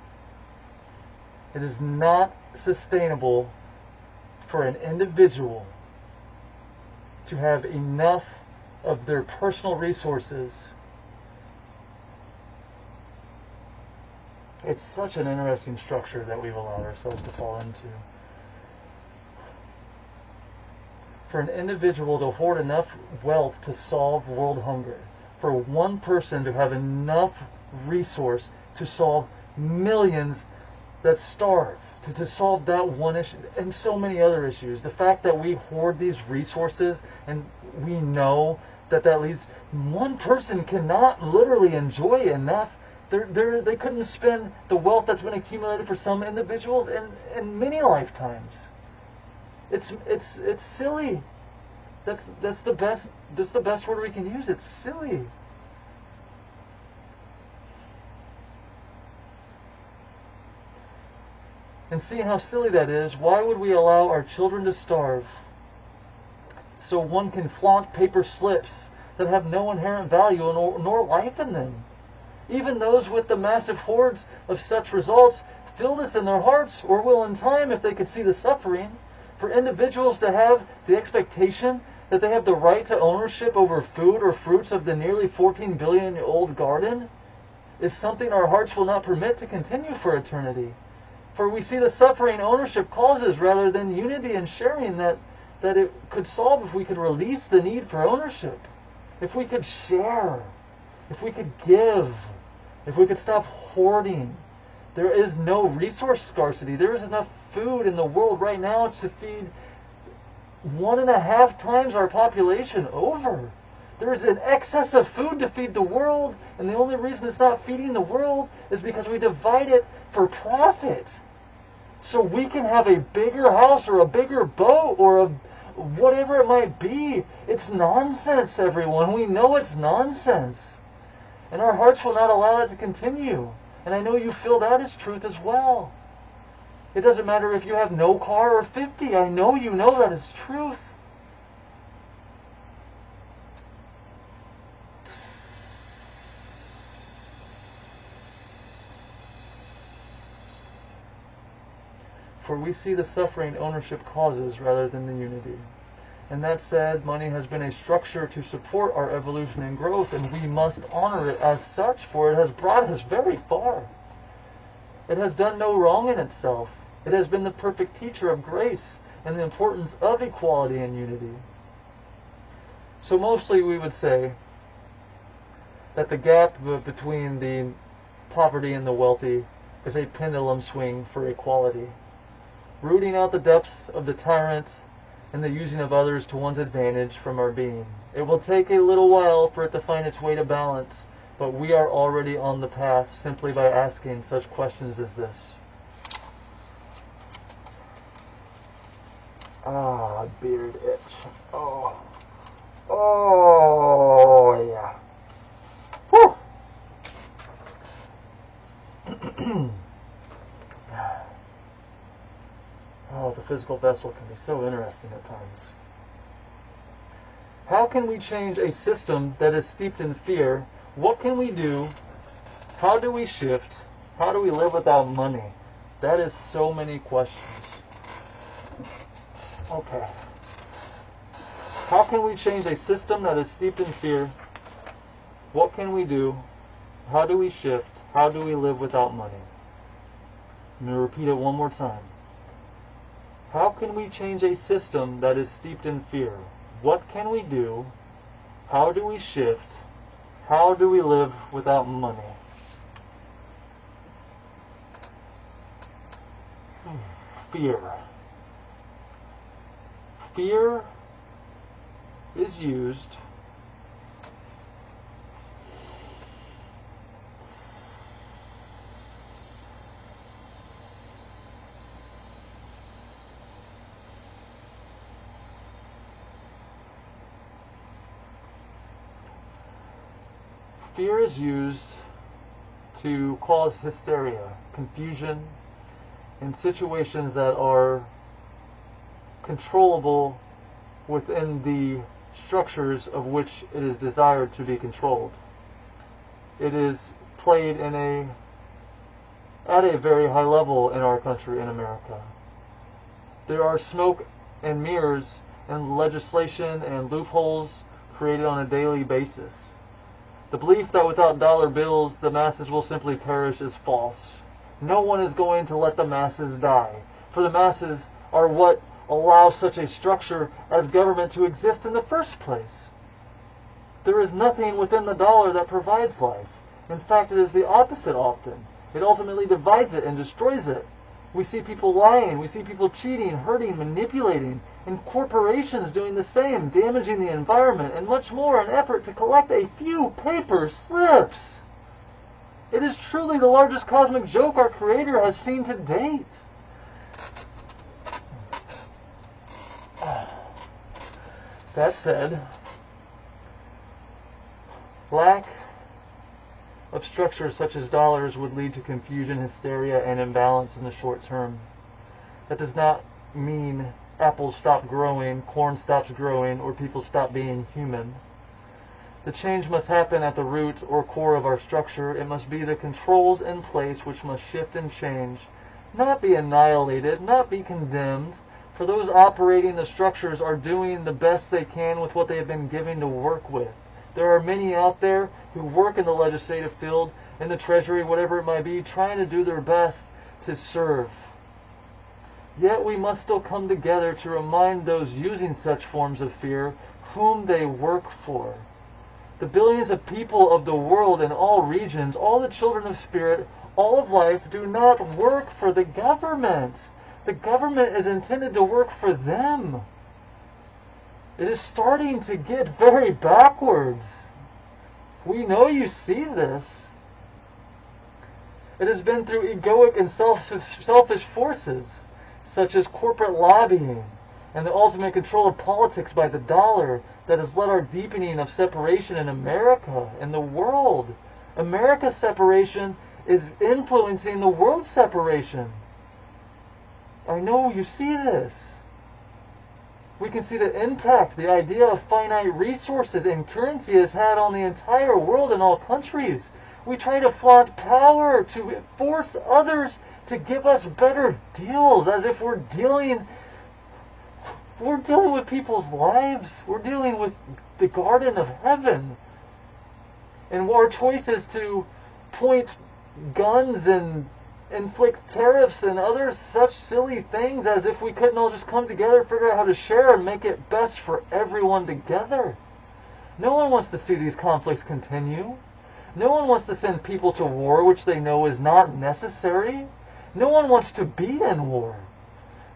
It is not sustainable for an individual to have enough of their personal resources. It's such an interesting structure that we've allowed ourselves to fall into. For an individual to hoard enough wealth to solve world hunger, for one person to have enough resource to solve millions that starve, to solve that one issue, and so many other issues. The fact that we hoard these resources and we know that leaves one person cannot literally enjoy enough. They couldn't spend the wealth that's been accumulated for some individuals in many lifetimes. It's silly. That's the best word we can use. It's silly. And seeing how silly that is, why would we allow our children to starve so one can flaunt paper slips that have no inherent value nor life in them? Even those with the massive hoards of such results feel this in their hearts, or will in time if they could see the suffering. For individuals to have the expectation that they have the right to ownership over food or fruits of the nearly 14 billion-year-old garden is something our hearts will not permit to continue for eternity. For we see the suffering ownership causes rather than unity and sharing that it could solve if we could release the need for ownership, if we could share, if we could give, if we could stop hoarding. There is no resource scarcity. There is enough food in the world right now to feed 1.5 times our population over. There is an excess of food to feed the world, and the only reason it's not feeding the world is because we divide it for profit. So we can have a bigger house or a bigger boat or whatever it might be. It's nonsense, everyone. We know it's nonsense. And our hearts will not allow it to continue. And I know you feel that is truth as well. It doesn't matter if you have no car or 50. I know you know that is truth. For we see the suffering ownership causes rather than the unity. And that said, money has been a structure to support our evolution and growth, and we must honor it as such, for it has brought us very far. It has done no wrong in itself. It has been the perfect teacher of grace and the importance of equality and unity. So mostly we would say that the gap between the poverty and the wealthy is a pendulum swing for equality, rooting out the depths of the tyrant and the using of others to one's advantage from our being. It will take a little while for it to find its way to balance, but we are already on the path simply by asking such questions as this. Ah, beard itch. Oh. Oh, yeah. Whew. Oh, the physical vessel can be so interesting at times. How can we change a system that is steeped in fear? What can we do? How do we shift? How do we live without money? That is so many questions. Okay. How can we change a system that is steeped in fear? What can we do? How do we shift? How do we live without money? I'm going to repeat it one more time. How can we change a system that is steeped in fear? What can we do? How do we shift? How do we live without money? Fear. Fear is used to cause hysteria, confusion, in situations that are controllable within the structures of which it is desired to be controlled. It is played at a very high level in our country, in America. There are smoke and mirrors and legislation and loopholes created on a daily basis. The belief that without dollar bills the masses will simply perish is false. No one is going to let the masses die, for the masses are what allows such a structure as government to exist in the first place. There is nothing within the dollar that provides life. In fact, it is the opposite often. It ultimately divides it and destroys it. We see people lying, we see people cheating, hurting, manipulating, and corporations doing the same, damaging the environment, and much more in an effort to collect a few paper slips. It is truly the largest cosmic joke our Creator has seen to date. That said, lack of structures such as dollars would lead to confusion, hysteria, and imbalance in the short term. That does not mean apples stop growing, corn stops growing, or people stop being human. The change must happen at the root or core of our structure. It must be the controls in place which must shift and change, not be annihilated, not be condemned, for those operating the structures are doing the best they can with what they have been given to work with. There are many out there who work in the legislative field, in the treasury, whatever it might be, trying to do their best to serve. Yet we must still come together to remind those using such forms of fear whom they work for. The billions of people of the world in all regions, all the children of spirit, all of life, do not work for the government. The government is intended to work for them. It is starting to get very backwards. We know you see this. It has been through egoic and selfish forces, such as corporate lobbying and the ultimate control of politics by the dollar that has led our deepening of separation in America and the world. America's separation is influencing the world's separation. I know you see this. We can see the impact the idea of finite resources and currency has had on the entire world and all countries. We try to flaunt power to force others to give us better deals, as if we're dealing with people's lives. We're dealing with the Garden of Heaven. And our choice is to point guns and inflict tariffs and other such silly things, as if we couldn't all just come together, figure out how to share and make it best for everyone together. No one wants to see these conflicts continue. No one wants to send people to war which they know is not necessary. No one wants to be in war.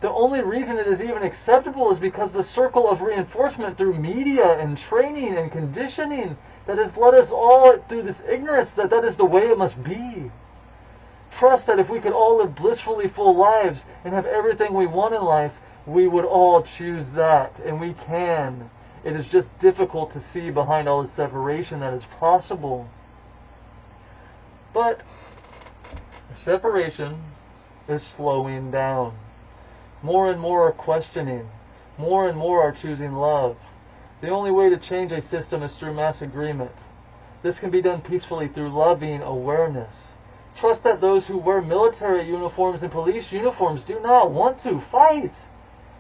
The only reason it is even acceptable is because the circle of reinforcement through media and training and conditioning that has led us all through this ignorance that is the way it must be. Trust that if we could all live blissfully full lives and have everything we want in life, we would all choose that. And we can. It is just difficult to see behind all the separation that is possible. But separation is slowing down. More and more are questioning. More and more are choosing love. The only way to change a system is through mass agreement. This can be done peacefully through loving awareness. Trust that those who wear military uniforms and police uniforms do not want to fight.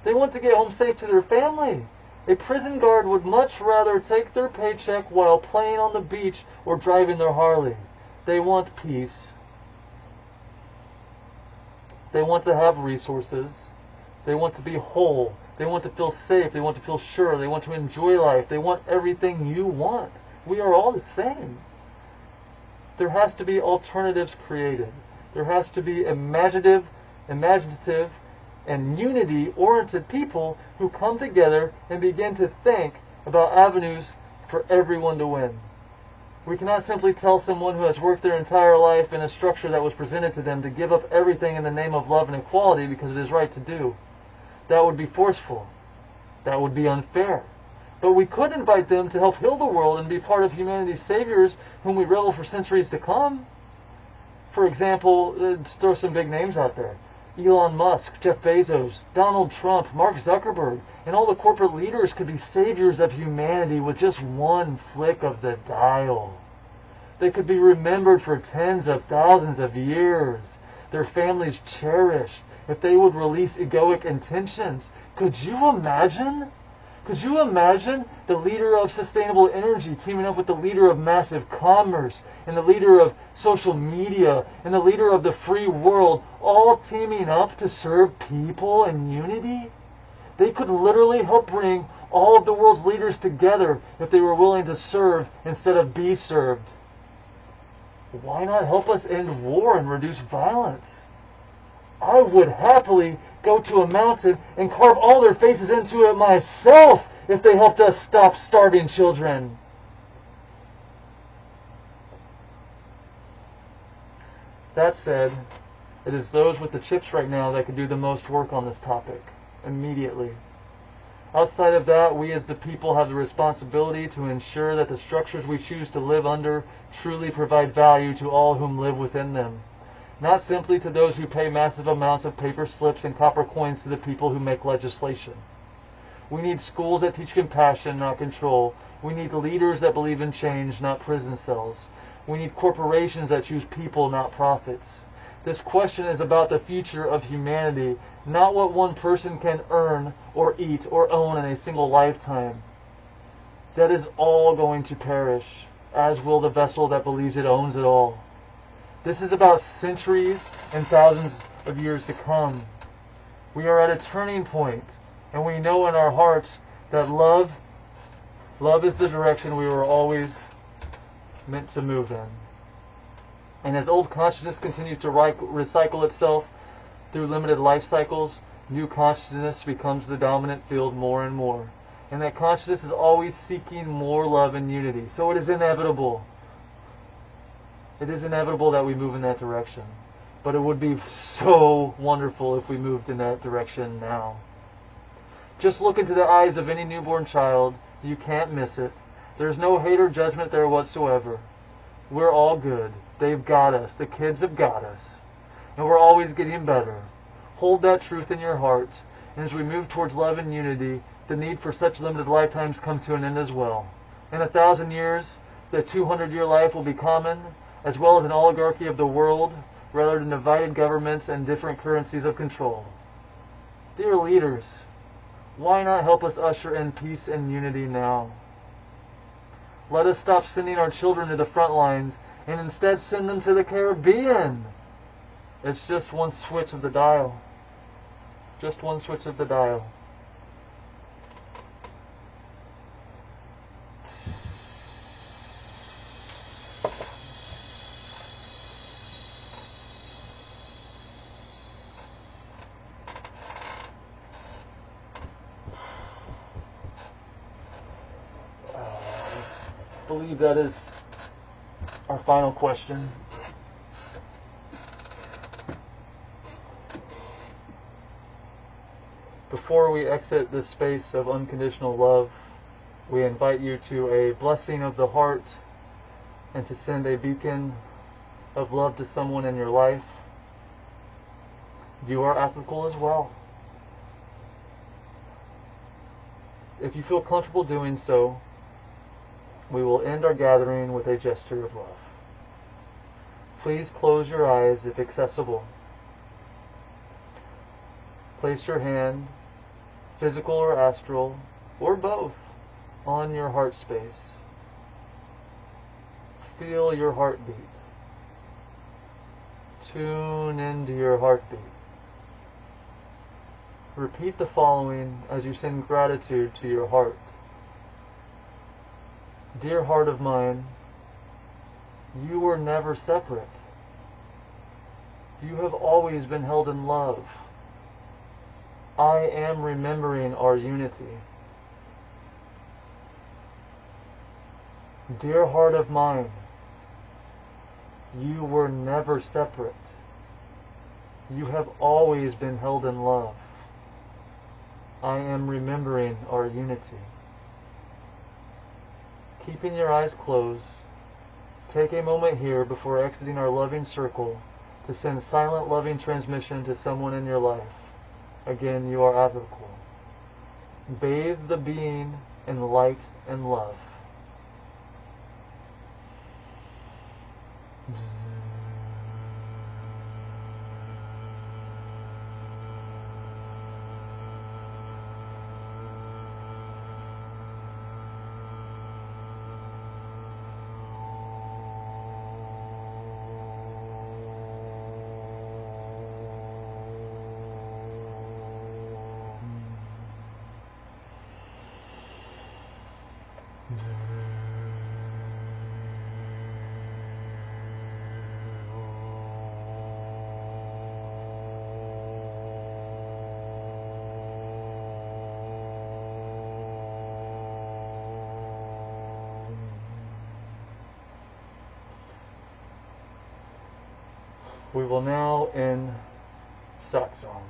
They want to get home safe to their family. A prison guard would much rather take their paycheck while playing on the beach or driving their Harley. They want peace. They want to have resources. They want to be whole. They want to feel safe. They want to feel sure. They want to enjoy life. They want everything you want. We are all the same. There has to be alternatives created. There has to be imaginative, and unity-oriented people who come together and begin to think about avenues for everyone to win. We cannot simply tell someone who has worked their entire life in a structure that was presented to them to give up everything in the name of love and equality because it is right to do. That would be forceful. That would be unfair. But we could invite them to help heal the world and be part of humanity's saviors whom we revel for centuries to come. For example, let's throw some big names out there. Elon Musk, Jeff Bezos, Donald Trump, Mark Zuckerberg, and all the corporate leaders could be saviors of humanity with just one flick of the dial. They could be remembered for tens of thousands of years, their families cherished, if they would release egoic intentions. Could you imagine? Could you imagine the leader of sustainable energy teaming up with the leader of massive commerce and the leader of social media and the leader of the free world all teaming up to serve people in unity? They could literally help bring all of the world's leaders together if they were willing to serve instead of be served. Why not help us end war and reduce violence? I would happily go to a mountain and carve all their faces into it myself if they helped us stop starving children. That said, it is those with the chips right now that can do the most work on this topic immediately. Outside of that, we as the people have the responsibility to ensure that the structures we choose to live under truly provide value to all whom live within them. Not simply to those who pay massive amounts of paper slips and copper coins to the people who make legislation. We need schools that teach compassion, not control. We need leaders that believe in change, not prison cells. We need corporations that choose people, not profits. This question is about the future of humanity, not what one person can earn or eat or own in a single lifetime. That is all going to perish, as will the vessel that believes it owns it all. This is about centuries and thousands of years to come. We are at a turning point, and we know in our hearts that love is the direction we were always meant to move in. And as old consciousness continues to recycle itself through limited life cycles, new consciousness becomes the dominant field more and more. And that consciousness is always seeking more love and unity. So it is inevitable. It is inevitable that we move in that direction. But it would be so wonderful if we moved in that direction now. Just look into the eyes of any newborn child. You can't miss it. There's no hate or judgment there whatsoever. We're all good. They've got us. The kids have got us. And we're always getting better. Hold that truth in your heart. And as we move towards love and unity, the need for such limited lifetimes come to an end as well. In 1,000 years, the 200-year life will be common, as well as an oligarchy of the world, rather than divided governments and different currencies of control. Dear leaders, why not help us usher in peace and unity now? Let us stop sending our children to the front lines and instead send them to the Caribbean. It's just one switch of the dial. Just one switch of the dial. I believe that is our final question. Before we exit this space of unconditional love, we invite you to a blessing of the heart and to send a beacon of love to someone in your life. You are ethical as well. If you feel comfortable doing so, we will end our gathering with a gesture of love. Please close your eyes if accessible. Place your hand, physical or astral, or both, on your heart space. Feel your heartbeat. Tune into your heartbeat. Repeat the following as you send gratitude to your heart. Dear heart of mine, you were never separate. You have always been held in love. I am remembering our unity. Dear heart of mine, you were never separate. You have always been held in love. I am remembering our unity. Keeping your eyes closed, take a moment here before exiting our loving circle to send silent loving transmission to someone in your life. Again, you are ethical. Bathe the being in light and love. We will now end satsang.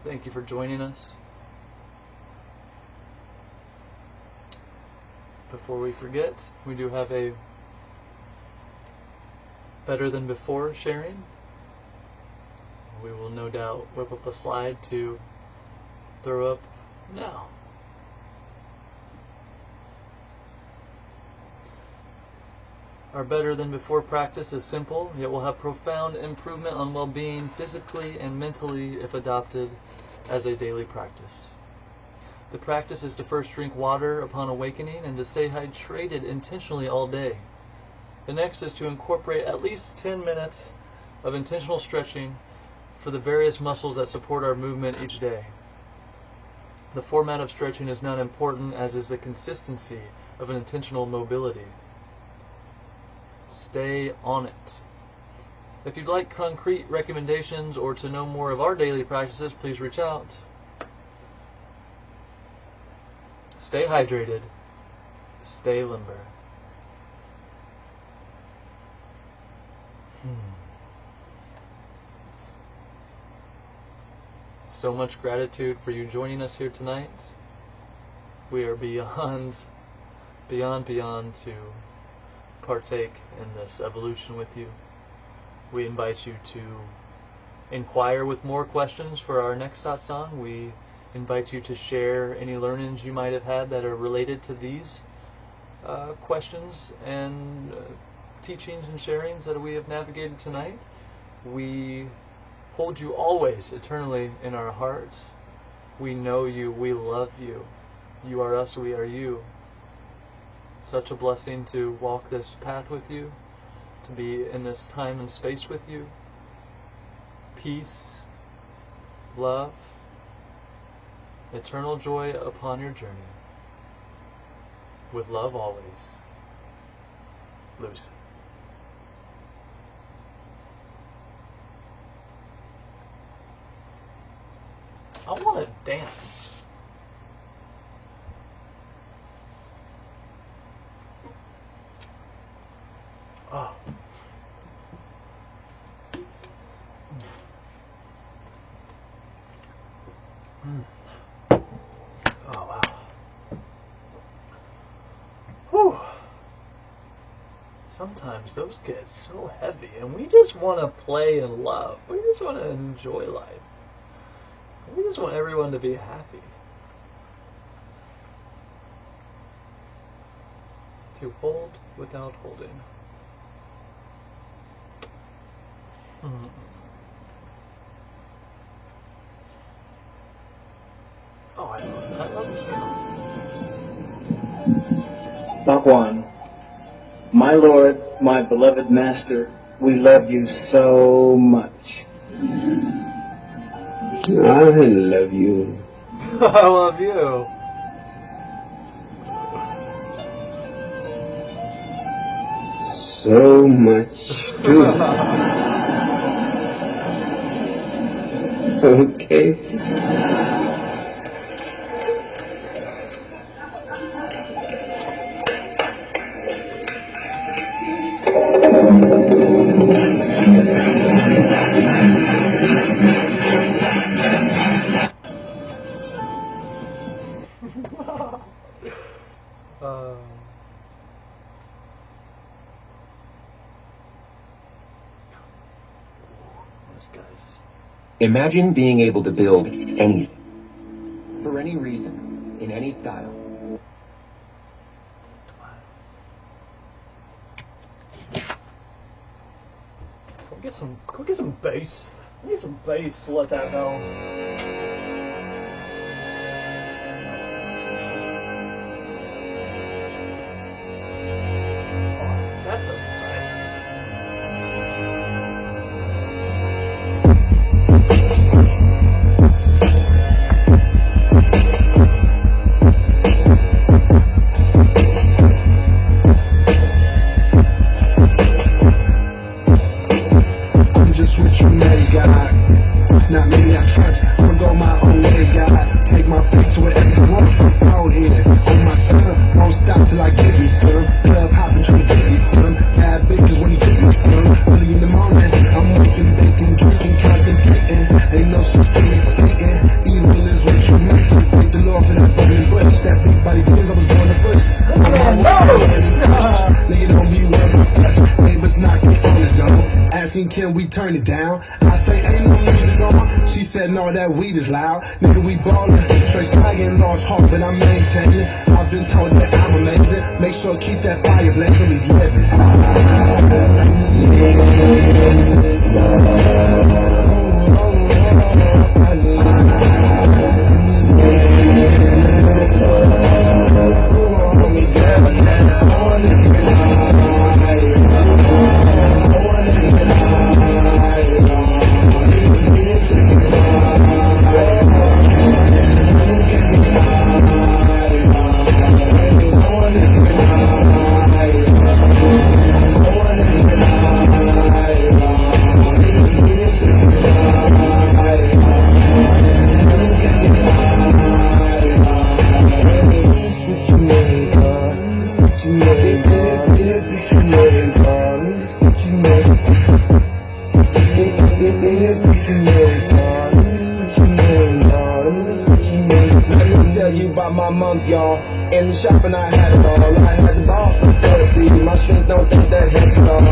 Thank you for joining us. Before we forget, we do have a better than before sharing. We will no doubt whip up a slide to throw up now. Our better than before practice is simple, yet will have profound improvement on well-being physically and mentally if adopted as a daily practice. The practice is to first drink water upon awakening and to stay hydrated intentionally all day. The next is to incorporate at least 10 minutes of intentional stretching for the various muscles that support our movement each day. The format of stretching is not important, as is the consistency of an intentional mobility. Stay on it. If you'd like concrete recommendations or to know more of our daily practices, please reach out. Stay hydrated. Stay limber. So much gratitude for you joining us here tonight. We are beyond to partake in this evolution with you. We invite you to inquire with more questions for our next satsang. We invite you to share any learnings you might have had that are related to these questions and teachings and sharings that we have navigated tonight. We hold you always eternally in our hearts. We know you, we love you. You are us, we are you. Such a blessing to walk this path with you, to be in this time and space with you. Peace, love, eternal joy upon your journey. With love always, Lucy. I want to dance. Oh. Oh, wow. Whew. Sometimes those get so heavy, and we just want to play and love. We just want to enjoy life. We just want everyone to be happy. To hold without holding. Oh, I love this song. Bhagwan, my Lord, my beloved Master, we love you so much. I love you. I love you. So much too. Okay. Imagine being able to build anything, for any reason, in any style. Go get some bass. I need some bass to let that know. That's so nice. Can we turn it down? I say ain't no music on. She said no, that weed is loud. Nigga, we ballin'. Straight swaggin', lost heart, but I'm maintaining. I've been told that I'm amazing. Make sure keep that fire blazing and driven. tell you about my month, y'all. In the shopping, I had it all. I had the ball for therapy. My strength don't think that head's star.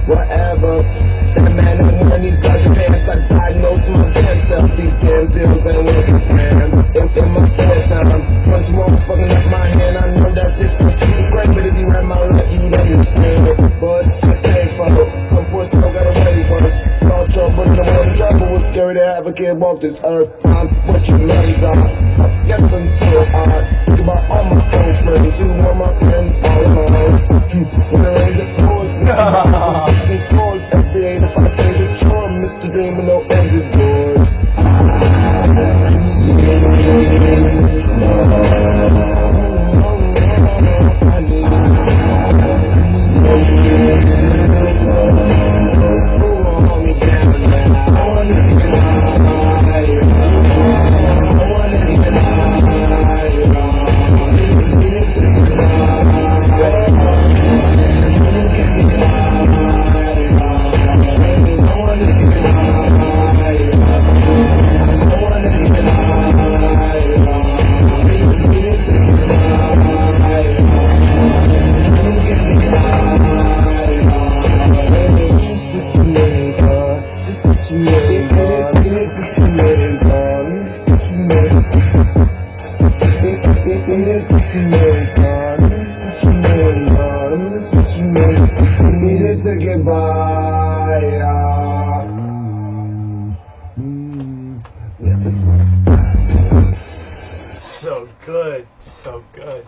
Whatever. That man ain't wearing these budget pants. I diagnosed my damn self. These damn bills ain't working, man. In my spare time, punch walks fucking up my hand. I know that shit's so super great, but if you had my luck, you'd understand it. But I can't follow. Some poor soul got away once. All trouble in the world, trouble was scary to have a kid walk this earth. I'm what you love, God. Yes, I'm still odd. Think about all my old friends who were my friends all along. When the rains it pours, Mr. Six and floors, every 8 if I say the chore, Mr. Dream with no exit doors. To get by, So good, so good.